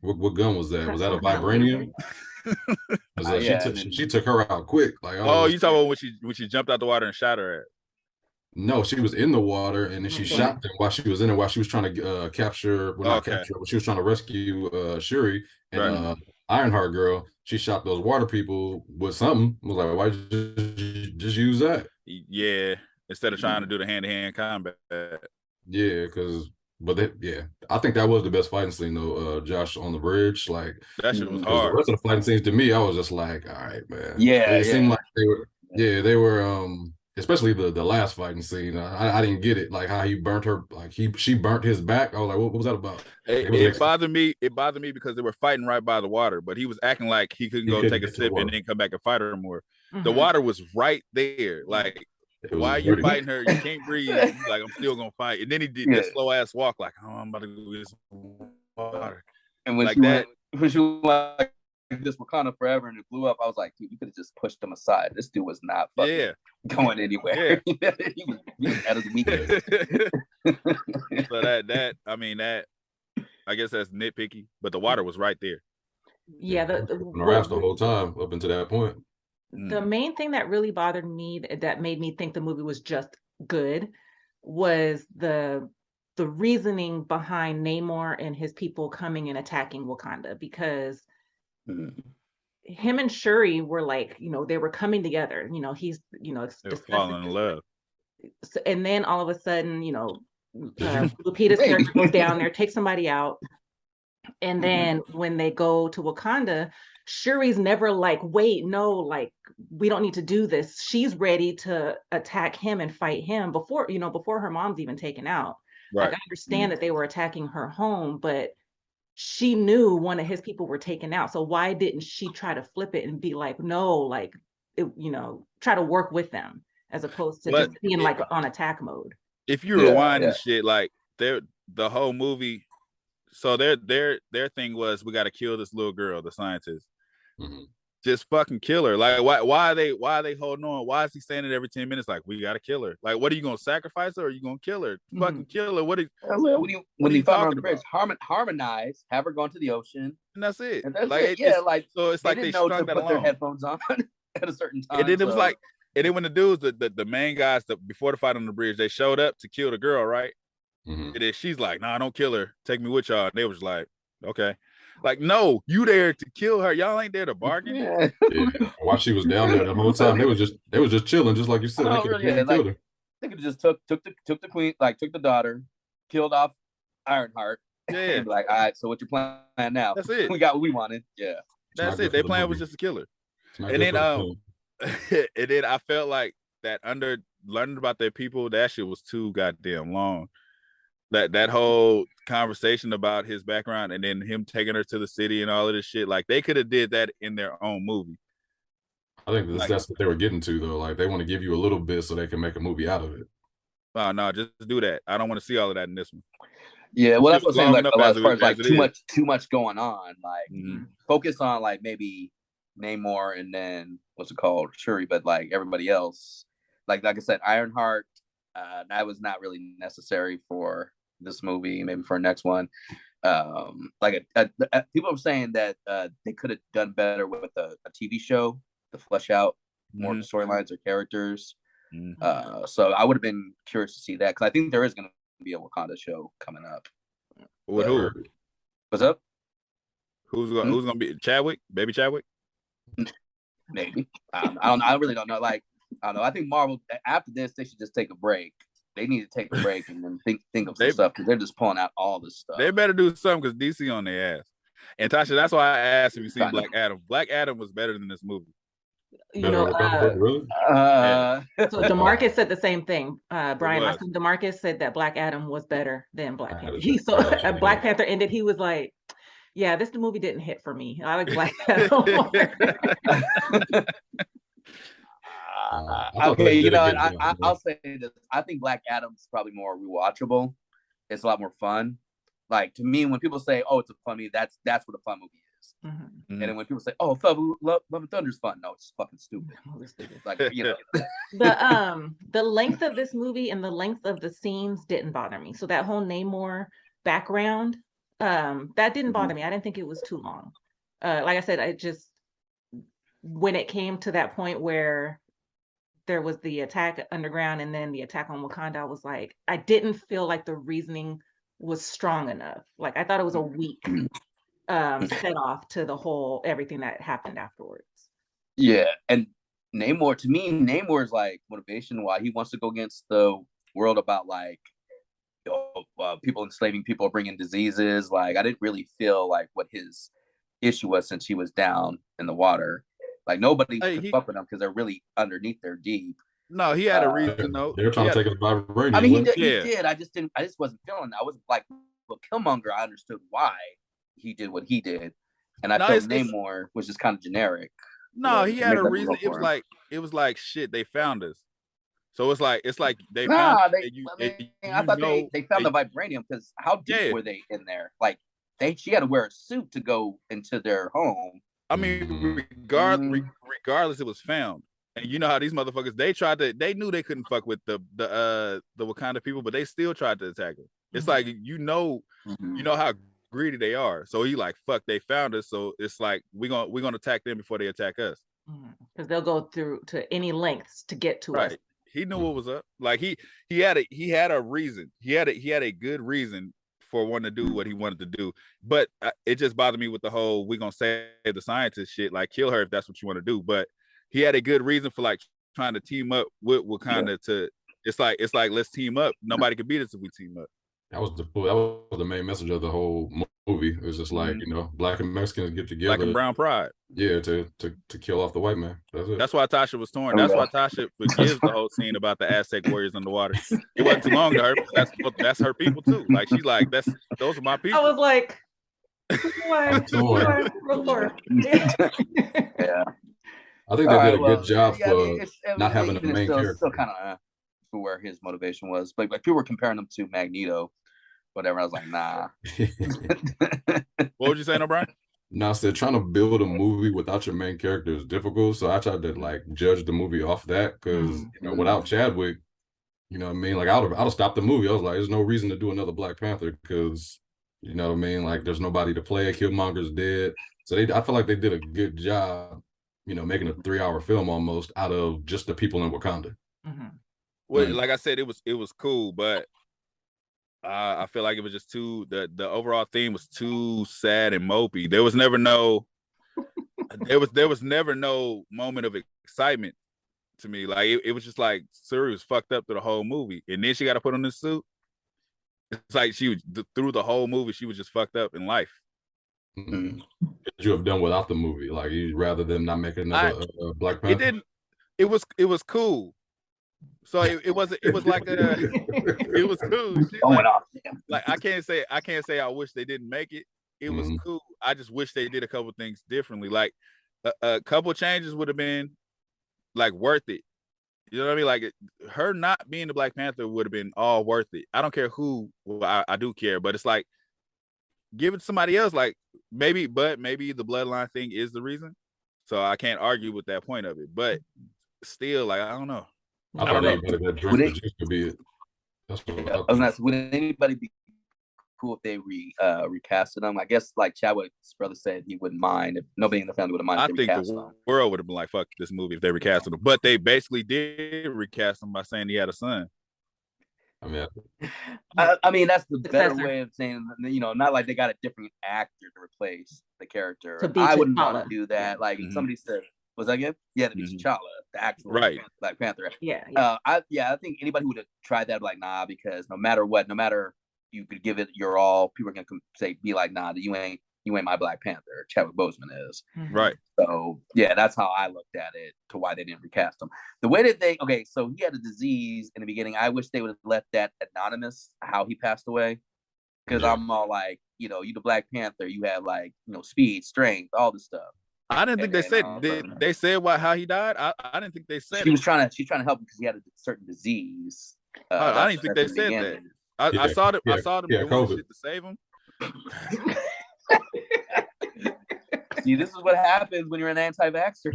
What gun was that? Was that a vibranium? She took her out quick. Like you talking about when she jumped out the water and shot her at? No, she was in the water and then she shot them while she was in it, while she was trying to capture, not capture, but she was trying to rescue Shuri and Ironheart girl. She shot those water people with something. I was like, why just use that? Yeah, instead of trying to do the hand-to-hand combat. Yeah, I think that was the best fighting scene though, Josh, on the bridge. Like that shit was hard. The rest of the fighting scenes to me, I was just like, all right, man. It seemed like they were especially the last fighting scene. I didn't get it, like how he burnt her, like she burnt his back. I was like, what was that about? It bothered me. It bothered me because they were fighting right by the water, but he was acting like he couldn't go take a sip and then come back and fight her more. The water was right there. Like, why are you fighting her? You can't breathe. He's like, I'm still gonna fight. And then he did that slow ass walk, like, oh, I'm about to go get some water. And when she was like, this Wakanda forever, and it blew up, I was like, dude, you could have just pushed him aside. This dude was not fucking going anywhere. he was at his weakness. So I guess that's nitpicky, but the water was right there. Yeah, the rafts the whole time up until that point. The main thing that really bothered me, that made me think the movie was just good, was the reasoning behind Namor and his people coming and attacking Wakanda, because him and Shuri were like, they were coming together. He's, they were falling in love. And then all of a sudden, Lupita's character goes down there, takes somebody out. And then when they go to Wakanda, Shuri's never like, wait, no, like, we don't need to do this. She's ready to attack him and fight him before her mom's even taken out. Like, Right. I understand that they were attacking her home, but she knew one of his people were taken out. So why didn't she try to flip it and be like, no, like, try to work with them as opposed to But just being like on attack mode? if you rewind and shit, like the whole movie, so their thing was we got to kill this little girl, the scientist. Just fucking kill her. Like why are they holding on? Why is he saying it every 10 minutes? Like, we gotta kill her. Like, what are you gonna sacrifice her or are you gonna kill her? Fucking kill her. When you found her on the bridge, harmonize, have her going to the ocean, and that's it. And that's like it. Yeah, like so it's they like didn't they know strung to that put along. their headphones on at a certain time. And then it was like, and then when the dudes, the main guys, before the fight on the bridge, they showed up to kill the girl, right? And then she's like, "Nah, don't kill her. Take me with y'all." And they was like, "Okay." Like, no, you there to kill her. Y'all ain't there to bargain. Yeah. While she was down there the whole time, they was just chilling, just like you said. They could have killed her. They could have just took the queen, like took the daughter, killed off Ironheart. Yeah. And be like, all right, so what's your plan now? That's it. We got what we wanted. Yeah. That's it. Their plan was just to kill her. And then and then I felt like that learning about their people, that shit was too goddamn long. That whole conversation about his background and then him taking her to the city and all of this shit, like they could have did that in their own movie. I think that's what they were getting to, though. Like, they want to give you a little bit so they can make a movie out of it. Oh no, just do that. I don't want to see all of that in this one. Yeah, well, that's what I'm saying. Like, as far as like too much going on, like focus on like maybe Namor and then what's it called, Shuri, but like everybody else, like I said, Ironheart, that was not really necessary for this movie. Maybe for our next one. People are saying that they could have done better with a TV show to flesh out more storylines or characters. So I would have been curious to see that because I think there is going to be a Wakanda show coming up. With who? What's up? Who's gonna be Chadwick? Baby Chadwick? Maybe. I really don't know. Like, I don't know. I think Marvel after this they should just take a break. They need to take a break and then think of some stuff because they're just pulling out all this stuff. They better do something because DC on their ass. And Tasha, that's why I asked if you seen Black Adam. Black Adam was better than this movie. Really? So DeMarcus said the same thing. Brian, I think DeMarcus said that Black Adam was better than Black Panther. He saw Black Panther ended. He was like, "Yeah, this movie didn't hit for me. I like Black Adam." Okay, I'll say this. I think Black Adam's probably more rewatchable. It's a lot more fun. Like, to me, when people say, "Oh, it's a fun movie," that's what a fun movie is. And then when people say, "Oh, Love and Thunder's fun," no, it's fucking stupid. Like, the length of this movie and the length of the scenes didn't bother me. So that whole Namor background, that didn't bother me. I didn't think it was too long. Like I said, I just when it came to that point where there was the attack underground and then the attack on Wakanda, I was like, I didn't feel like the reasoning was strong enough. Like, I thought it was a weak set off to the whole everything that happened afterwards. Yeah, and Namor, to me, Namor's like motivation why he wants to go against the world about like people enslaving people, bringing diseases. Like, I didn't really feel like what his issue was since he was down in the water. Like, nobody could fuck with him because they're really underneath, they're deep. No, he had a reason though. They were trying to take his vibranium. I mean, he did. I just wasn't feeling that. I wasn't like, well, Killmonger, I understood why he did what he did. And I felt Namor was just kind of generic. No, he had a reason. It was like shit, they found us. So it's like they found I thought they found the vibranium because how deep were they in there? Like, she had to wear a suit to go into their home. I mean, regardless, it was found. And you know how these motherfuckers, they knew they couldn't fuck with the Wakanda people, but they still tried to attack them. It's like, you know how greedy they are. So he like, fuck, they found us. So it's like, we're gonna attack them before they attack us. Because they'll go through to any lengths to get to us. He knew what was up. Like he had a reason. He had a good reason for wanting to do what he wanted to do. But it just bothered me with the whole, we're gonna save the scientist shit, like kill her if that's what you want to do. But he had a good reason for like trying to team up with Wakanda to it's like let's team up. Nobody can beat us if we team up. That was the main message of the whole movie. It was just like, you know, black and Mexicans get Black and together, brown pride. yeah, to kill off the white man. That's it. That's why Tasha was torn. That's why Tasha forgives the whole scene about the Aztec warriors underwater. It wasn't too long to her, but that's her people too. Like she's like, those are my people. I was like, I'm torn. Yeah. I think they did a good job for not having a main character. Still kind of for where his motivation was. Like people were comparing him to Magneto, whatever. I was like, nah. What would you say, Brian? No, I said trying to build a movie without your main character is difficult. So I tried to like judge the movie off that because you know, without Chadwick, you know what I mean? Like I'd have stopped the movie. I was like, there's no reason to do another Black Panther because you know what I mean? Like there's nobody to play. Killmonger's dead. So I feel like they did a good job, you know, making a 3-hour film almost out of just the people in Wakanda. Well, like I said, it was cool, but I feel like it was just too the overall theme was too sad and mopey. There was never no moment of excitement to me. Like it was just like Suri was fucked up through the whole movie, and then she got to put on this suit. It's like she was through the whole movie. She was just fucked up in life. Could you have done without the movie? Like rather than not making another Black Panther? It didn't. It was cool. So it was like it was cool. Like I can't say I wish they didn't make it. It was cool. I just wish they did a couple things differently. Like a couple changes would have been like worth it. You know what I mean? Like her not being the Black Panther would have been all worth it. I don't care who. Well, I do care, but it's like give it to somebody else. Like maybe the bloodline thing is the reason. So I can't argue with that point of it. But still, like I don't know. I don't know. That drink the juice could be it. That's what I was asking, would anybody be cool if they recasted them? I guess like Chadwick's brother said he wouldn't mind if nobody in the family would have minded. I think the world would have been like, fuck this movie if they recasted him. But they basically did recast him by saying he had a son. I mean, that's the better way of saying, you know, not like they got a different actor to replace the character. I wouldn't want to do that. Like somebody said, was that again? Yeah, to be T'Challa, the actual Black Panther. I think anybody who would have tried that, like, nah, because no matter you could give it your all, people are gonna be like, nah, you ain't my Black Panther. Chadwick Boseman is. Right. So yeah, that's how I looked at it to why they didn't recast him. The way that so he had a disease in the beginning. I wish they would have left that anonymous how he passed away. Because I'm all like, you know, you the Black Panther, you have like, you know, speed, strength, all this stuff. I didn't think they said they said how he died. I didn't think they said she's trying to help him because he had a certain disease. I didn't think they said that. I saw them doing shit to save him. See, this is what happens when you're an anti-vaxxer.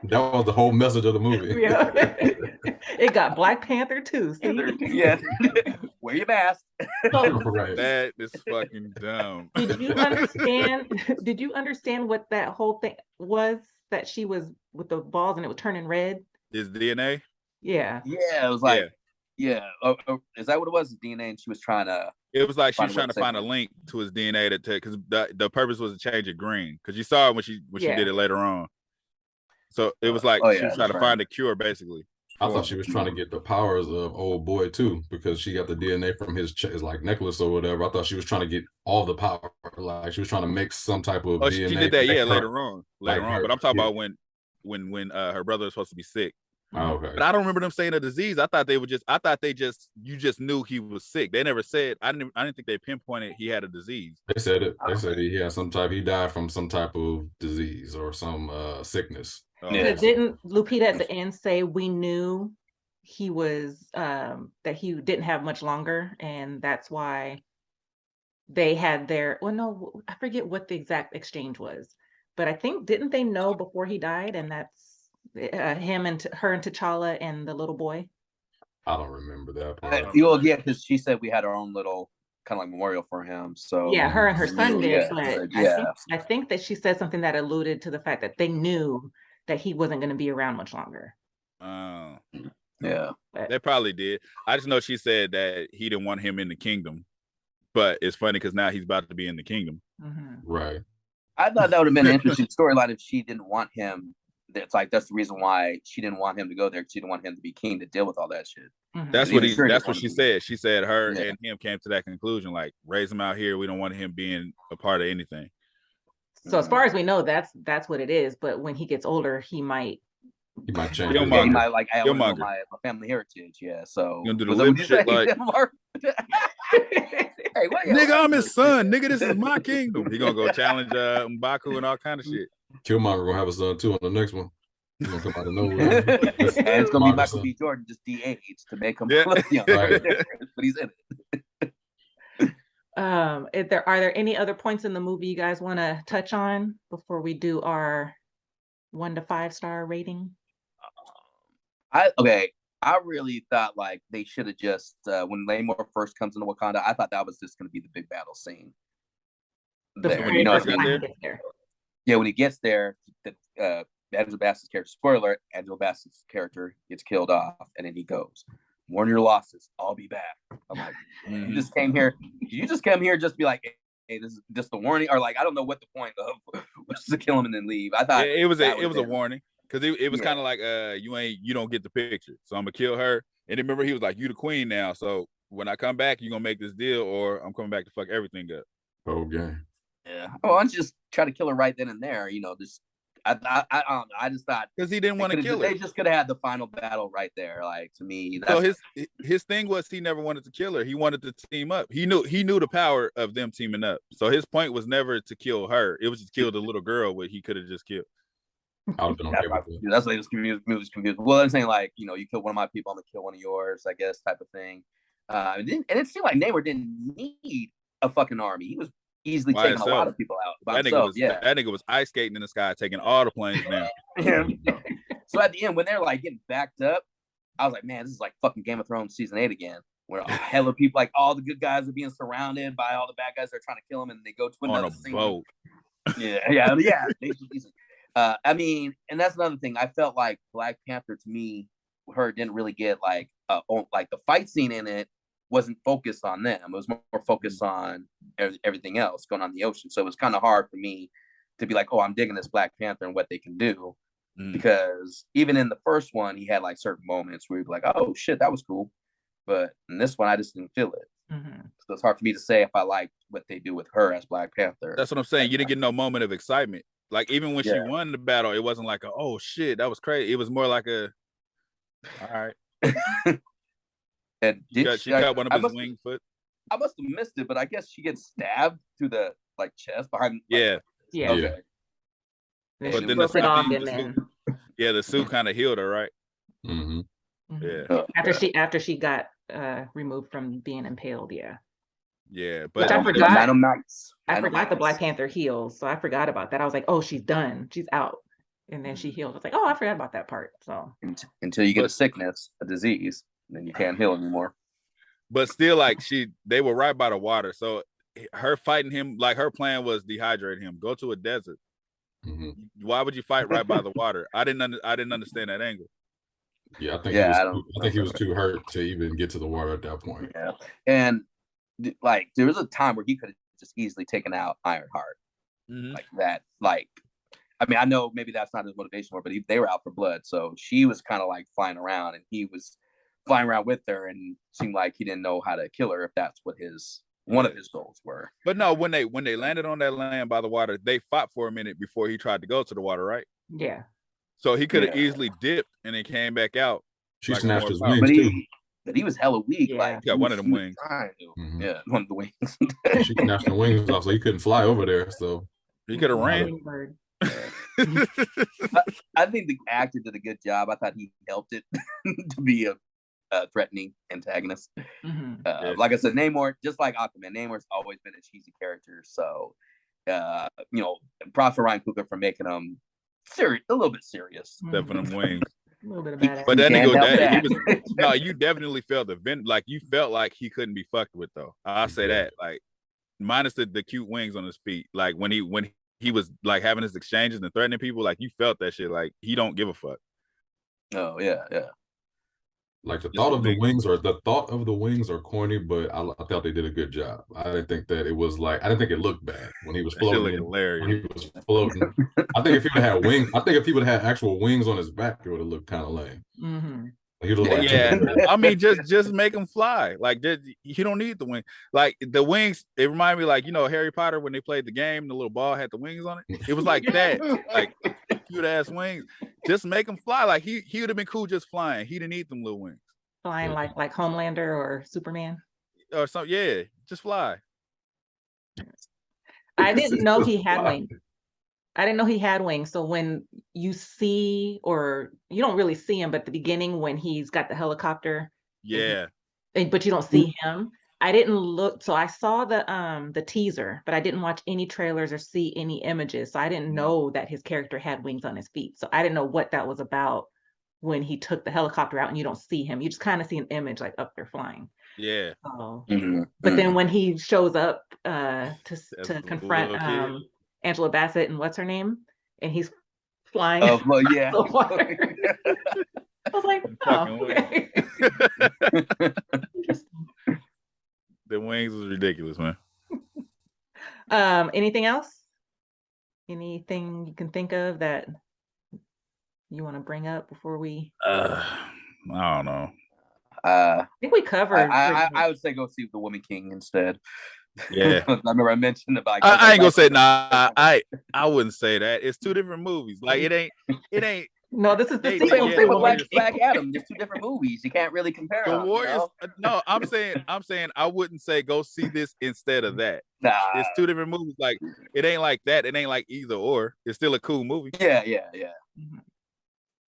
That was the whole message of the movie. Yeah. It got Black Panther too. See? Yeah. Wear your mask. Right. That is fucking dumb. Did you understand what that whole thing was? That she was with the balls and it was turning red? His DNA? Yeah. Yeah, it was like, yeah. Is that what it was? DNA, and she was trying to. It was like she was trying to find a link to his DNA because the purpose was to change it green. Because you saw it when she did it later on. So it was like she was trying to find a cure, basically. I thought she was trying to get the powers of old boy too, because she got the DNA from his like necklace or whatever. I thought she was trying to get all the power, like she was trying to make some type of. Oh, DNA she did that, later on. But I'm talking about when her brother was supposed to be sick. Oh, okay. But I don't remember them saying a disease. I thought you just knew he was sick. They never said. I didn't think they pinpointed he had a disease. They said it. They said he had he died from some type of disease or some sickness. Didn't Lupita at the end say we knew he was that he didn't have much longer, and that's why they had their I forget what the exact exchange was, but I think didn't they know before he died, and that's him and her and T'Challa and the little boy. I don't remember that part. Because she said we had our own little kind of like memorial for him. So yeah, her and her son did, but I think that she said something that alluded to the fact that they knew that he wasn't going to be around much longer. Yeah, they probably did. I just know she said that he didn't want him in the kingdom, but it's funny because now he's about to be in the kingdom. Right. I thought that would have been an interesting storyline if she didn't want him it's like that's the reason why she didn't want him to go there. She didn't want him to be king to deal with all that shit. That's what she said. She said her and him came to that conclusion, like raise him out here. We don't want him being a part of anything. So as far as we know, that's what it is. But when he gets older, he might change. He might like I want to know my family heritage. Yeah. So you gonna do the whip shit like hey, nigga, I'm his son. Nigga, this is my kingdom. He gonna go challenge M'Baku and all kind of shit. Killmonger gonna have a son too on the next one. He's gonna come out of nowhere. And it's gonna be Michael B. Jordan just de-aged to make him look young. Right. But he's in it. Are there any other points in the movie you guys want to touch on before we do our 1 to 5 star rating? I really thought like they should have just when Namor first comes into Wakanda, I thought that was just going to be the big battle scene. There, you know what I mean? Yeah, when he gets there, Angela Bassett's character, spoiler, Angela Bassett's character gets killed off, and then he goes, "Mourn your losses, I'll be back." I'm like, you just came here. You just come here just to be like, hey, this is just a warning, or like I don't know what the point of was to kill him and then leave. I thought it was a warning. Because it was kind of like you don't get the picture, so I'm gonna kill her. And remember, he was like, "You the queen now, so when I come back, you gonna make this deal, or I'm coming back to fuck everything up." Okay. Yeah. Oh, I just try to kill her right then and there. You know, just I don't know. I just thought because he didn't want to kill her. They just could have had the final battle right there. Like to me, so his thing was he never wanted to kill her. He wanted to team up. He knew the power of them teaming up. So his point was never to kill her. It was to kill the little girl, what he could have just killed. I would have been okay with that. That's why it was confused. Well, I'm saying like, you know, you kill one of my people, I'm gonna kill one of yours, I guess, type of thing. And it seemed like Namor didn't need a fucking army. He was easily taking a lot of people out by himself. That nigga was ice skating in the sky, taking all the planes down. So at the end, when they're like getting backed up, I was like, man, this is like fucking Game of Thrones season 8 again, where a hell of people, like all the good guys are being surrounded by all the bad guys that are trying to kill them, and they go to another scene. Boat. Yeah. I mean, and that's another thing. I felt like Black Panther, to me, her didn't really get like the fight scene in it wasn't focused on them. It was more focused on everything else going on in the ocean. So it was kind of hard for me to be like, oh, I'm digging this Black Panther and what they can do. Because even in the first one, he had like certain moments where you'd be like, oh shit, that was cool. But in this one, I just didn't feel it. So it's hard for me to say if I liked what they do with her as Black Panther. That's what I'm saying. You didn't get no moment of excitement. Like even when she won the battle, it wasn't like oh shit, that was crazy. It was more like all right. And she got one of his wing foot. I must have missed it, but I guess she gets stabbed through the like chest behind. Yeah. Okay. But then the suit kind of healed her, right? Yeah. After she got removed from being impaled, Yeah, but which I forgot. I forgot Nights. the Black Panther heals, so I forgot about that. I was like, oh, she's done, she's out, and then she healed. I was like, oh, I forgot about that part. So until you get a sickness, a disease, then you can't heal anymore. But still, like they were right by the water, so her fighting him, like her plan was dehydrate him, go to a desert. Why would you fight right by the water? I didn't understand that angle. Yeah, I think he was too hurt to even get to the water at that point. Yeah, and like there was a time where he could have just easily taken out Ironheart, like that. Like, I mean, I know maybe that's not his motivation, but they were out for blood, so she was kind of like flying around, and he was flying around with her, and seemed like he didn't know how to kill her if that's what one of his goals were. But no, when they landed on that land by the water, they fought for a minute before he tried to go to the water, right? Yeah. So he could have easily dipped and then came back out. She snatched his wings too. But he was hella weak. Yeah. Like he got one of them wings. Yeah, one of the wings. She snatched the wings off, so he couldn't fly over there. So he could have ran. I think the actor did a good job. I thought he helped it to be a threatening antagonist. Like I said, Namor, just like Aquaman, Namor's always been a cheesy character. So, props for Ryan Coogler for making him serious, a little bit serious. Stepping them wings. A little bit of badass. But that nigga, you definitely felt like you felt like he couldn't be fucked with though. I'll say that. Like, minus the cute wings on his feet. Like when he was like having his exchanges and threatening people, like you felt that shit. Like he don't give a fuck. Oh yeah. Like the Just thought to of the make wings are corny, but I thought they did a good job. I didn't think that it was like I didn't think it looked bad when he was that shit floating. look hilarious. When he was floating, I think if he would have had wings, I think if he would have had actual wings on his back, it would have looked kind of lame. Mm-hmm. He would look like Yeah, Tinkerbell. I mean, just make him fly. Like you don't need the wing. Like the wings, it reminded me like Harry Potter when they played the game, the little ball had the wings on it. It was like that, like cute ass wings. Just make him fly. Like he would have been cool just flying. He didn't need them little wings. Flying like Homelander or Superman. Or something. Yeah, just fly. I didn't know he had wings. I didn't know he had wings. So when you see, or you don't really see him, but at the beginning when he's got the helicopter, Yeah. but you don't see him. I didn't look. So I saw the teaser, but I didn't watch any trailers or see any images. So I didn't know that his character had wings on his feet. So I didn't know what that was about when he took the helicopter out and you don't see him. You just kind of see an image like up there flying. Yeah. So, Mhm. but then when he shows up to the confront little kid. Angela Bassett and what's her name, and he's flying. Oh, well, yeah. the water. I was like, oh, okay. Interesting. The wings was ridiculous, man. Anything else? Anything you can think of that you want to bring up before we? I don't know. I think we covered. I would say go see The Woman King instead. Yeah. I remember I mentioned about. I ain't gonna say nah. I wouldn't say that. It's two different movies. Like it ain't. No, this is the They- sequel. yeah, Same with to Black Adam. There's two different movies. You can't really compare The them. Warriors. No, I'm saying I wouldn't say go see this instead of that. Nah. It's two different movies. Like it ain't like that. It ain't like either or. It's still a cool movie. Yeah.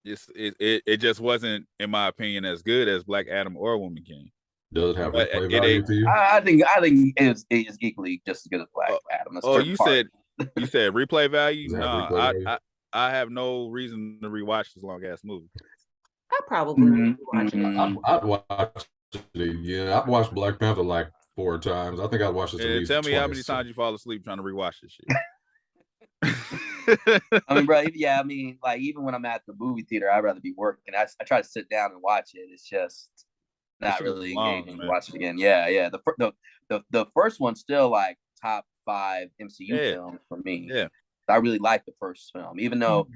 It just wasn't, in my opinion, as good as Black Adam or Woman King. Does it have But replay it value ain't- to you? I think it is equally just as good as Black Adam. That's You said replay value? Does it have No, replay value? I have no reason to rewatch this long ass movie. I probably would watch it. I'd watch it again. I've watched Black Panther like 4 times. I think I'd watch this at least Tell me twice. how many times you fall asleep trying to rewatch this shit. I mean, bro, yeah, I mean, like even when I'm at the movie theater, I'd rather be working. I try to sit down and watch it. It's just not shit was really long, engaging to man. watch it again. Yeah. The first one's still like top 5 MCU films for me. Yeah. I really like the first film, even though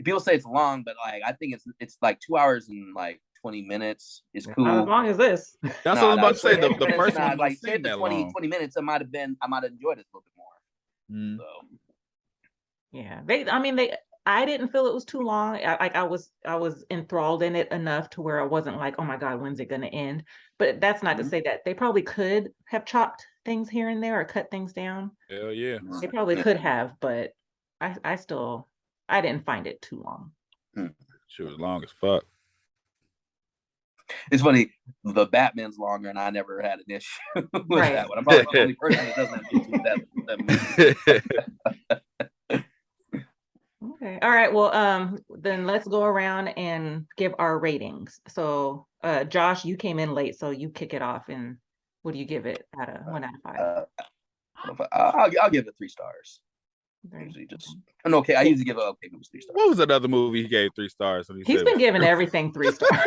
people say it's long, but like I think it's like 2 hours and like 20 minutes. It's cool. Not as long as this. That's what I was about to say. The first one like don't say seem the that 20 long. minutes, I might have enjoyed it a little bit more. Mm. So Yeah, I didn't feel it was too long. I was enthralled in it enough to where I wasn't like, oh my God, when's it gonna end? But that's not to say that they probably could have chopped things here and there or cut things down. Hell yeah. They probably could have, but I didn't find it too long. Shit was long as fuck. it's funny, the Batman's longer, and I never had an issue with Right. that one. I'm probably the only person that doesn't have an issue with that movie. Okay. All right. Well, then let's go around and give our ratings. So, Josh, you came in late, so you kick it off. And what do you give it out of 1 out of 5? I'll give it 3 stars. Usually just okay. I usually give okay movies 3 stars. What was another movie he gave 3 stars? When He's been giving everything 3 stars.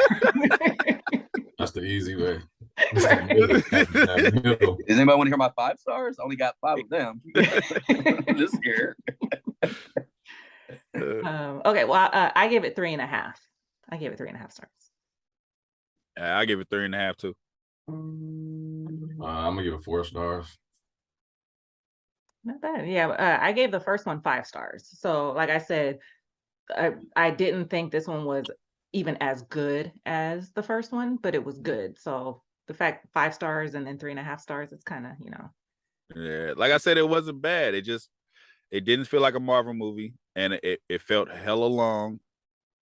That's the easy way. Does anybody want to hear my 5 stars? I only got 5 of them this year. Okay. Well, I gave it 3.5. I gave it 3.5 stars. I give it 3.5 too. I'm gonna give it 4 stars. Not bad. Yeah, I gave the first one 5 stars. So, like I said, I didn't think this one was even as good as the first one, but it was good. So the fact 5 stars and then 3.5 stars, it's kind of, Yeah, like I said, it wasn't bad. It didn't feel like a Marvel movie, and it felt hella long.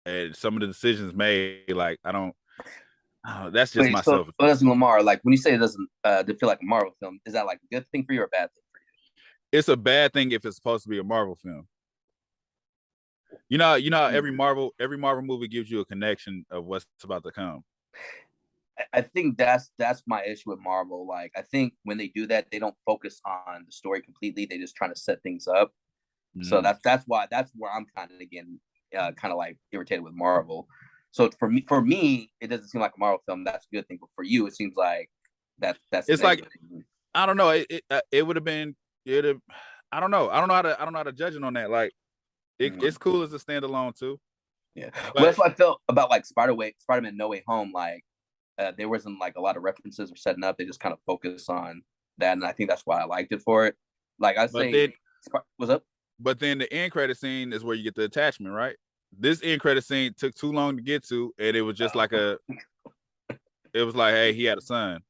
And some of the decisions made, like that's just myself. So doesn't Lamar, like when you say it doesn't feel like a Marvel film, is that like a good thing for you or a bad thing for you? It's a bad thing if it's supposed to be a Marvel film. You know how every Marvel movie gives you a connection of what's about to come. I think that's my issue with Marvel. Like I think when they do that, they don't focus on the story completely. They just trying to set things up. So that's where I'm kind of again kind of like irritated with Marvel. So for me, it doesn't seem like a Marvel film. That's a good thing. But for you, it seems like that's it's like I don't know. It would have been it. I don't know. I don't know how to judge it on that. Like it's cool as a standalone too. Yeah. Well, that's what I felt about like Spider-Man No Way Home. Like there wasn't like a lot of references or setting up. They just kind of focus on that, and I think that's why I liked it for it. Like I say, what's up? But then the end credit scene is where you get the attachment, right? This end credit scene took too long to get to, and it was just like it was like, hey, he had a son.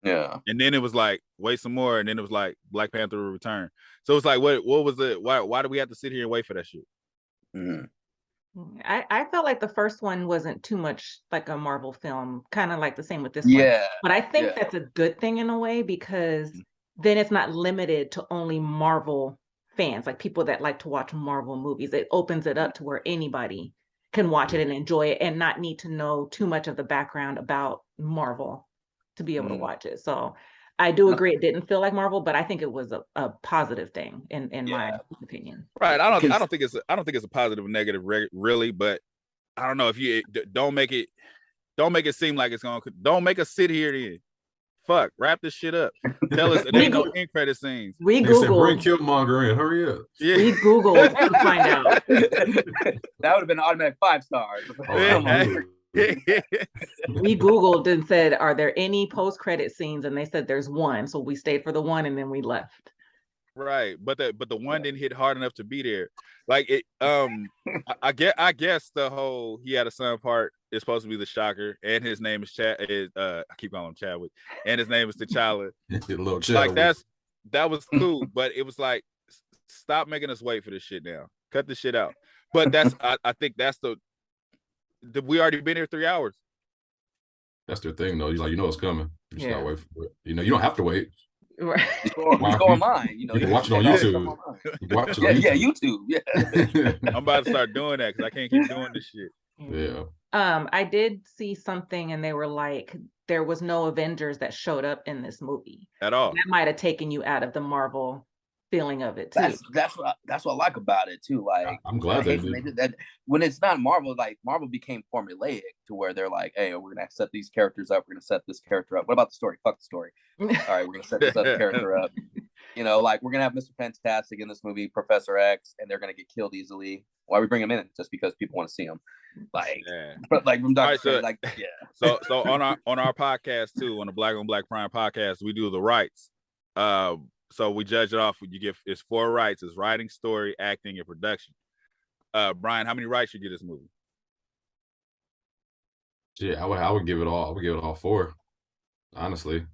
Yeah. And then it was like, wait some more, and then it was like Black Panther will return. So it's like, what was it? Why do we have to sit here and wait for that shit? Mm-hmm. I felt like the first one wasn't too much like a Marvel film, kind of like the same with this one. Yeah. But I think that's a good thing in a way, because then it's not limited to only Marvel fans, like people that like to watch Marvel movies. It opens it up to where anybody can watch it and enjoy it and not need to know too much of the background about Marvel to be able to watch it. So I do agree it didn't feel like Marvel, but I think it was a positive thing in my opinion. Right. I don't think it's a positive or negative really, but I don't know if you don't make it seem like it's going to, don't make us sit here then. Fuck, wrap this shit up. Tell us there ain't no end credit scenes. We They said, bring Googled. Killmonger in. Hurry up. Yeah. We Googled to find out. That would have been an automatic 5 stars. We Googled and said, are there any post-credit scenes? And they said there's one. So we stayed for the one and then we left. Right. But the one didn't hit hard enough to be there. Like it I guess the whole he had a son part is supposed to be the shocker, and his name is I keep calling him Chadwick, and his name is T'Challa. Like that was cool, but it was like, stop making us wait for this shit now. Cut this shit out. But that's I think that's we already been here 3 hours. That's their thing, though. You know it's coming. You just gotta wait for it. You don't have to wait. Right. You go online. You can watch it on YouTube. You can watch it on YouTube. Yeah. I'm about to start doing that because I can't keep doing this shit. Yeah. I did see something, and they were like, there was no Avengers that showed up in this movie at all. That might have taken you out of the Marvel feeling of it too. That's what I like about it too. Like, I'm glad they did that. When it's not Marvel, like Marvel became formulaic to where they're like, hey, we're gonna set these characters up, we're gonna set this character up. What about the story? Fuck the story. All right, we're gonna set this other character up. Like we're gonna have Mr. Fantastic in this movie, Professor X, and they're gonna get killed easily. Why we bring him in? Just because people want to see him. Like, but like from Dr. Strange, like, yeah. So on our podcast too, on the Black on Black Prime podcast, we do the rights. So we judge it off. It's 4 rights: it's writing, story, acting, and production. Brian, how many rights you get this movie? Yeah, I would give it all. I would give it all 4. Honestly,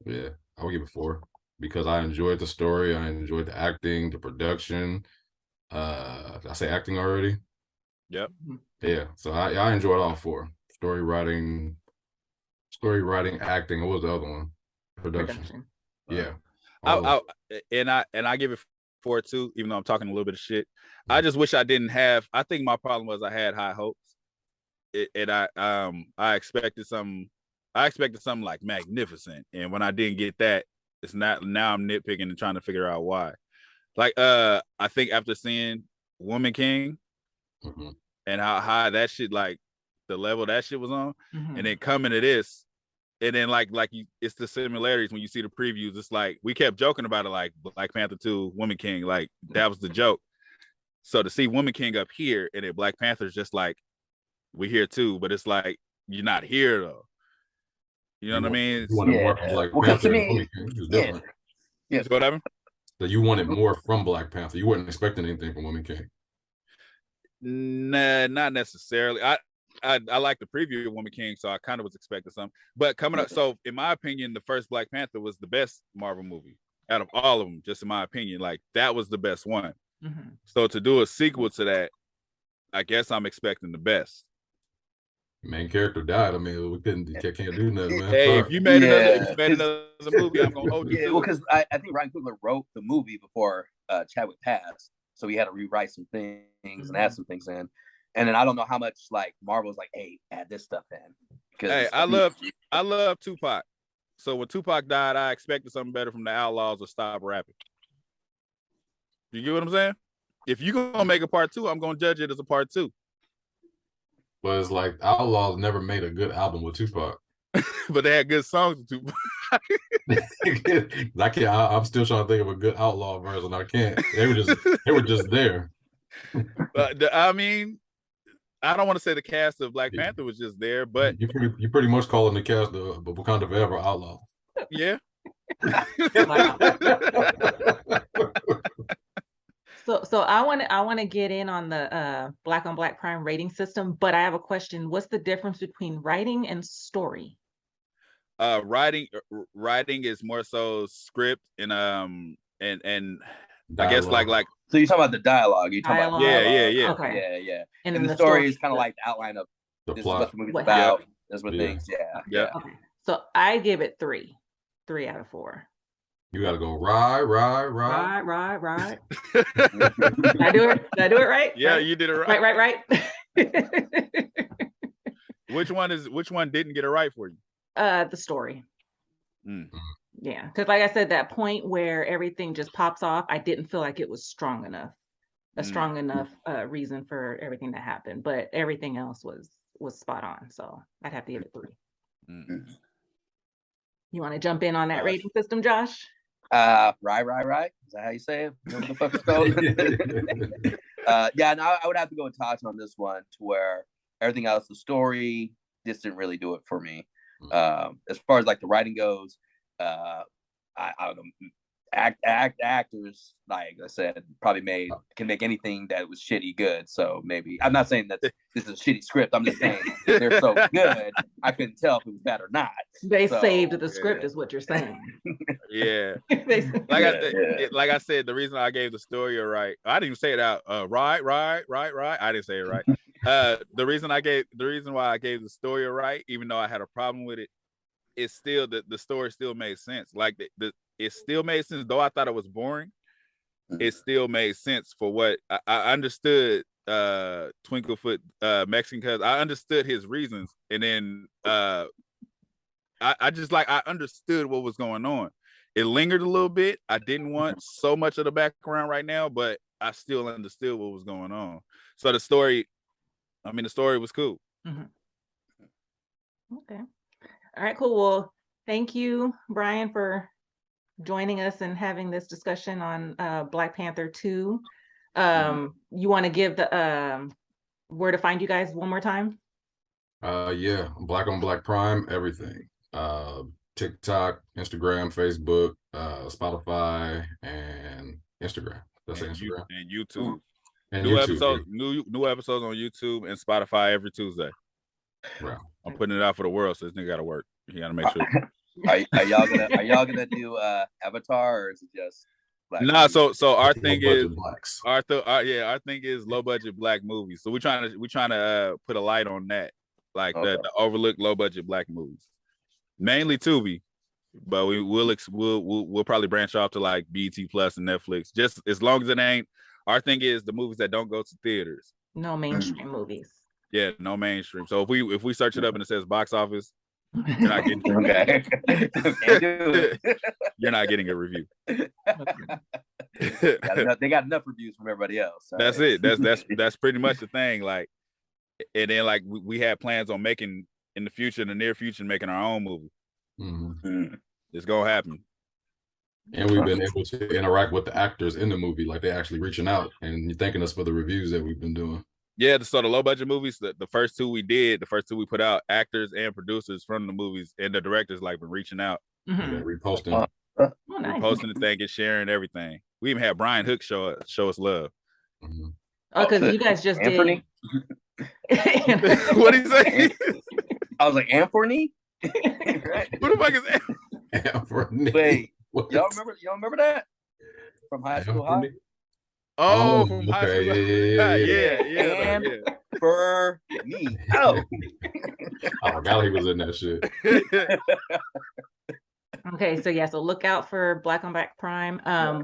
yeah, I would give it 4 because I enjoyed the story, I enjoyed the acting, the production. Did I say acting already? Yep. Yeah, so I enjoyed all 4: story writing, acting. What was the other one? Production. Yeah. I give it 4 too, even though I'm talking a little bit of shit. I just wish I didn't have. I think my problem was I had high hopes, and I expected something. I expected something like magnificent, and when I didn't get that, it's not. Now I'm nitpicking and trying to figure out why. Like I think after seeing Woman King, and how high that shit, like the level that shit was on, and then coming to this. And then it's the similarities when you see the previews. It's like we kept joking about it, like Black Panther 2, Woman King, like that was the joke. So to see Woman King up here and then Black Panther's just like we here too, but it's like you're not here though. You know what I mean? You wanted more from Black Panther than Woman King, which is different. Yeah. Whatever. So you wanted more from Black Panther. You weren't expecting anything from Woman King. Nah, not necessarily. I like the preview of Woman King, so I kind of was expecting something. But coming up, so in my opinion, the first Black Panther was the best Marvel movie out of all of them. Just in my opinion, like that was the best one. So to do a sequel to that, I guess I'm expecting the best. Main character died. I mean, we can't do nothing, man. Hey, if you made another movie, I'm gonna hold you. Yeah, well, because I think Ryan Coogler wrote the movie before Chadwick passed, so he had to rewrite some things and add some things in. And then I don't know how much like Marvel's like, hey, add this stuff in. Hey, I love Tupac. So when Tupac died, I expected something better from the Outlaws or stop rapping. You get what I'm saying? If you're gonna make a part 2, I'm gonna judge it as a part 2. But it's like Outlawz never made a good album with Tupac. But they had good songs too. I can't. I'm still trying to think of a good Outlaw version. I can't. They were just there. I mean, I don't want to say the cast of Black Panther was just there, but you pretty much calling the cast of Wakanda Forever Outlaw. yeah. So I want to get in on the Black on Black Prime rating system, but I have a question. What's the difference between writing and story? Writing is more so script and I guess like so you're talking about the dialogue. You're talking Dialogue. about Yeah. Okay. Yeah. And the story is kind of like the outline of the this plot. is what the movie's about. That's what Yeah. things. Yeah. Okay. So I give it 3 out of 4. You got to go right. Right. Did I do it right? Yeah, right? you did it right. Right. Which one didn't get it right for you? The story. Yeah, because like I said, that point where everything just pops off, I didn't feel like it was strong enough, strong enough reason for everything to happen. But everything else was spot on. So I'd have to give it 3. You want to jump in on that rating system, Josh? Right. Is that how you say it? You know what the fuck it's called? No, I would have to go with Tosh on this one, to where everything else, the story, just didn't really do it for me. As far as like the writing goes, I don't know. Actors, like I said, probably can make anything that was shitty good. So maybe I'm not saying that this is a shitty script. I'm just saying they're so good, I couldn't tell if it was bad or not. They saved the script, is what you're saying. Yeah. Like I said, the reason I gave the story a right, I didn't even say it out. Right. I didn't say it right. The reason why I gave the story a right, even though I had a problem with it, it's still the story still made sense. Like it still made sense, though I thought it was boring. It still made sense for what I understood. Twinklefoot Mexican, because I understood his reasons, and then I understood what was going on. It lingered a little bit. I didn't want so much of the background right now, but I still understood what was going on. So the story was cool. Okay. All right, cool. Well, thank you, Brian, for joining us and having this discussion on Black Panther 2. You want to give the where to find you guys one more time? Yeah, Black on Black Prime, everything. TikTok, Instagram, Facebook, Spotify, and Instagram. That's Instagram. And YouTube. And new YouTube, new episodes on YouTube and Spotify every Tuesday. Right. I'm putting it out for the world, so this nigga gotta work. You gotta make sure. Are y'all gonna do Avatar, or is it just Black movies? So our thing is blacks. our thing is low budget Black movies. So we're trying to put a light on that, like the overlooked low budget Black movies, mainly Tubi, but we'll probably branch off to like BET Plus and Netflix. Just as long as it ain't. Our thing is the movies that don't go to theaters. No mainstream movies. Yeah, no mainstream. So if we search it up and it says box office, you're not getting you're not getting a review. They got enough reviews from everybody else. That's it. That's pretty much the thing. Like, and then like we had plans on making in the near future, making our own movie. It's gonna happen. And we've been able to interact with the actors in the movie, like they're actually reaching out and thanking us for the reviews that we've been doing. Yeah, so the low budget movies, the first two we put out, actors and producers from the movies and the directors like been reaching out. Reposting. Reposting the thing and sharing everything. We even had Brian Hook show us love. Because you guys just Anthony? did. What did he say? I was like, Anthony? Who the fuck is Anthony? Wait, y'all remember that from High School High? Oh, from High School High. Yeah. For me. Oh. I forgot he was in that shit. Okay, so look out for Black on Black Prime.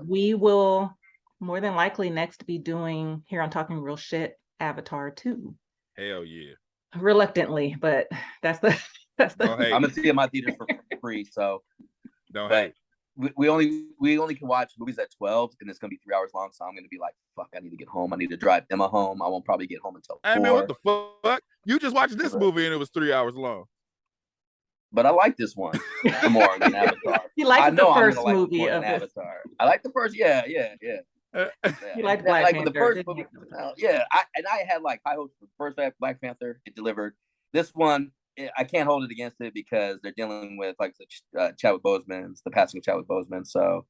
We will more than likely next be doing here on Talking Real Shit Avatar 2. Hell yeah. Reluctantly, but that's the I'm gonna see it in my theaters for free, so don't hate. We only can watch movies at 12, and it's gonna be 3 hours long. So I'm gonna be like, fuck, I need to get home. I need to drive Emma home. I won't probably get home until 4. Hey man, what the fuck? You just watched this movie and it was 3 hours long. But I like this one more than Avatar. He liked I know the first I'm gonna like movie more of than this. Avatar. I like the first. Yeah. He liked Black like Panther. the first movie. I had like high hopes for the first Black Panther. It delivered. This one, I can't hold it against it because they're dealing with like Chadwick Boseman's the passing of Chadwick Boseman. So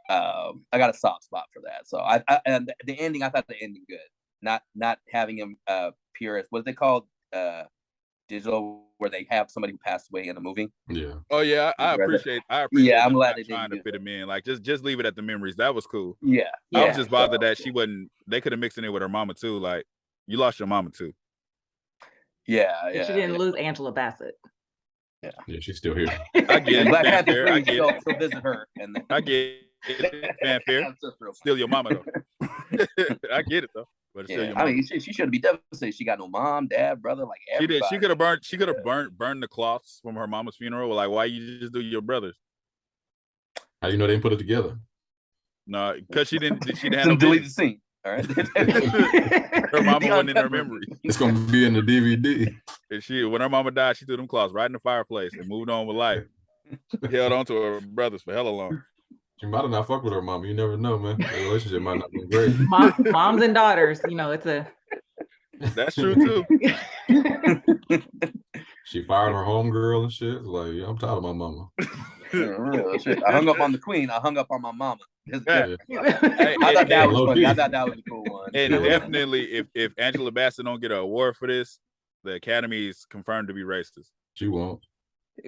I got a soft spot for that. So I and the ending, I thought the ending good. Not having him pure as what they called digital, where they have somebody who passed away in a movie. Yeah. Oh yeah, I appreciate. Yeah, I'm them glad not they trying didn't to do fit him in. Like just leave it at the memories. That was cool. Yeah, I was Yeah. just bothered that she wasn't. They could have mixed it in with her mama too. Like you lost your mama too. Yeah. She didn't lose Angela Bassett. Yeah, she's still here. I get And it. Black Panther Fanfare. 3, I get she'll it. visit her. And I get it. Fanfare. Still your mama though. I get it though. But it's still Yeah, your I mama. mean, she should be devastated. She got no mom, dad, brother, like She everybody. did. She could have burned. She could have burned the cloths from her mama's funeral. Like, why you just do your brothers? How you know they didn't put it together? No, because she didn't. She didn't have Some no deleted vision. scene. All right. Her mama The wasn't in her uncut memory. It's gonna be in the DVD. And when her mama died, she threw them cloths right in the fireplace and moved on with life. Held on to her brothers for hella long. She might have not fucked with her mama. You never know, man. The relationship might not be great. Moms and daughters, it's a. That's true too. She fired her homegirl and shit. Like, yeah, I'm tired of my mama. Real shit. I hung up on the queen. I hung up on my mama. Yeah. I thought that was funny. I thought that was a cool one. And definitely, if Angela Bassett don't get an award for this, the Academy is confirmed to be racist. She won't.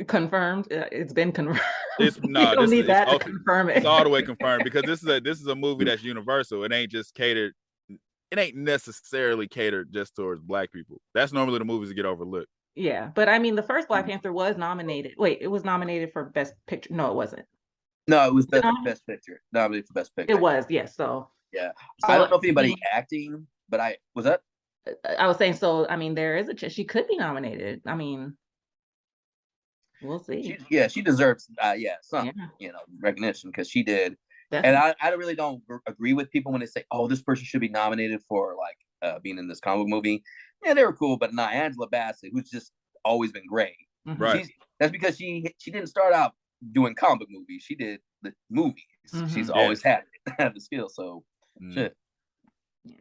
Confirmed. It's been confirmed. It's no. You don't This need is that to confirm it. It's all the way confirmed because this is a movie that's universal. It ain't just catered. It ain't necessarily catered just towards Black people. That's normally the movies that get overlooked. Yeah, but I mean, the first Black Panther was nominated. Wait, it was nominated for Best Picture. No, it wasn't. No, it was best picture. Nominated for best picture. It was, yes. So yeah, so, I don't know if anybody acting, but I was saying. So I mean, there is she could be nominated. I mean, we'll see. She deserves some recognition because she did. Definitely. And I really don't agree with people when they say, "Oh, this person should be nominated for like being in this comic movie." Yeah, they were cool, but not Angela Bassett, who's just always been great. Mm-hmm. Right. That's because she didn't start out doing comic movies. She did the movies. Mm-hmm. She's always had the skill. So shit. Yeah.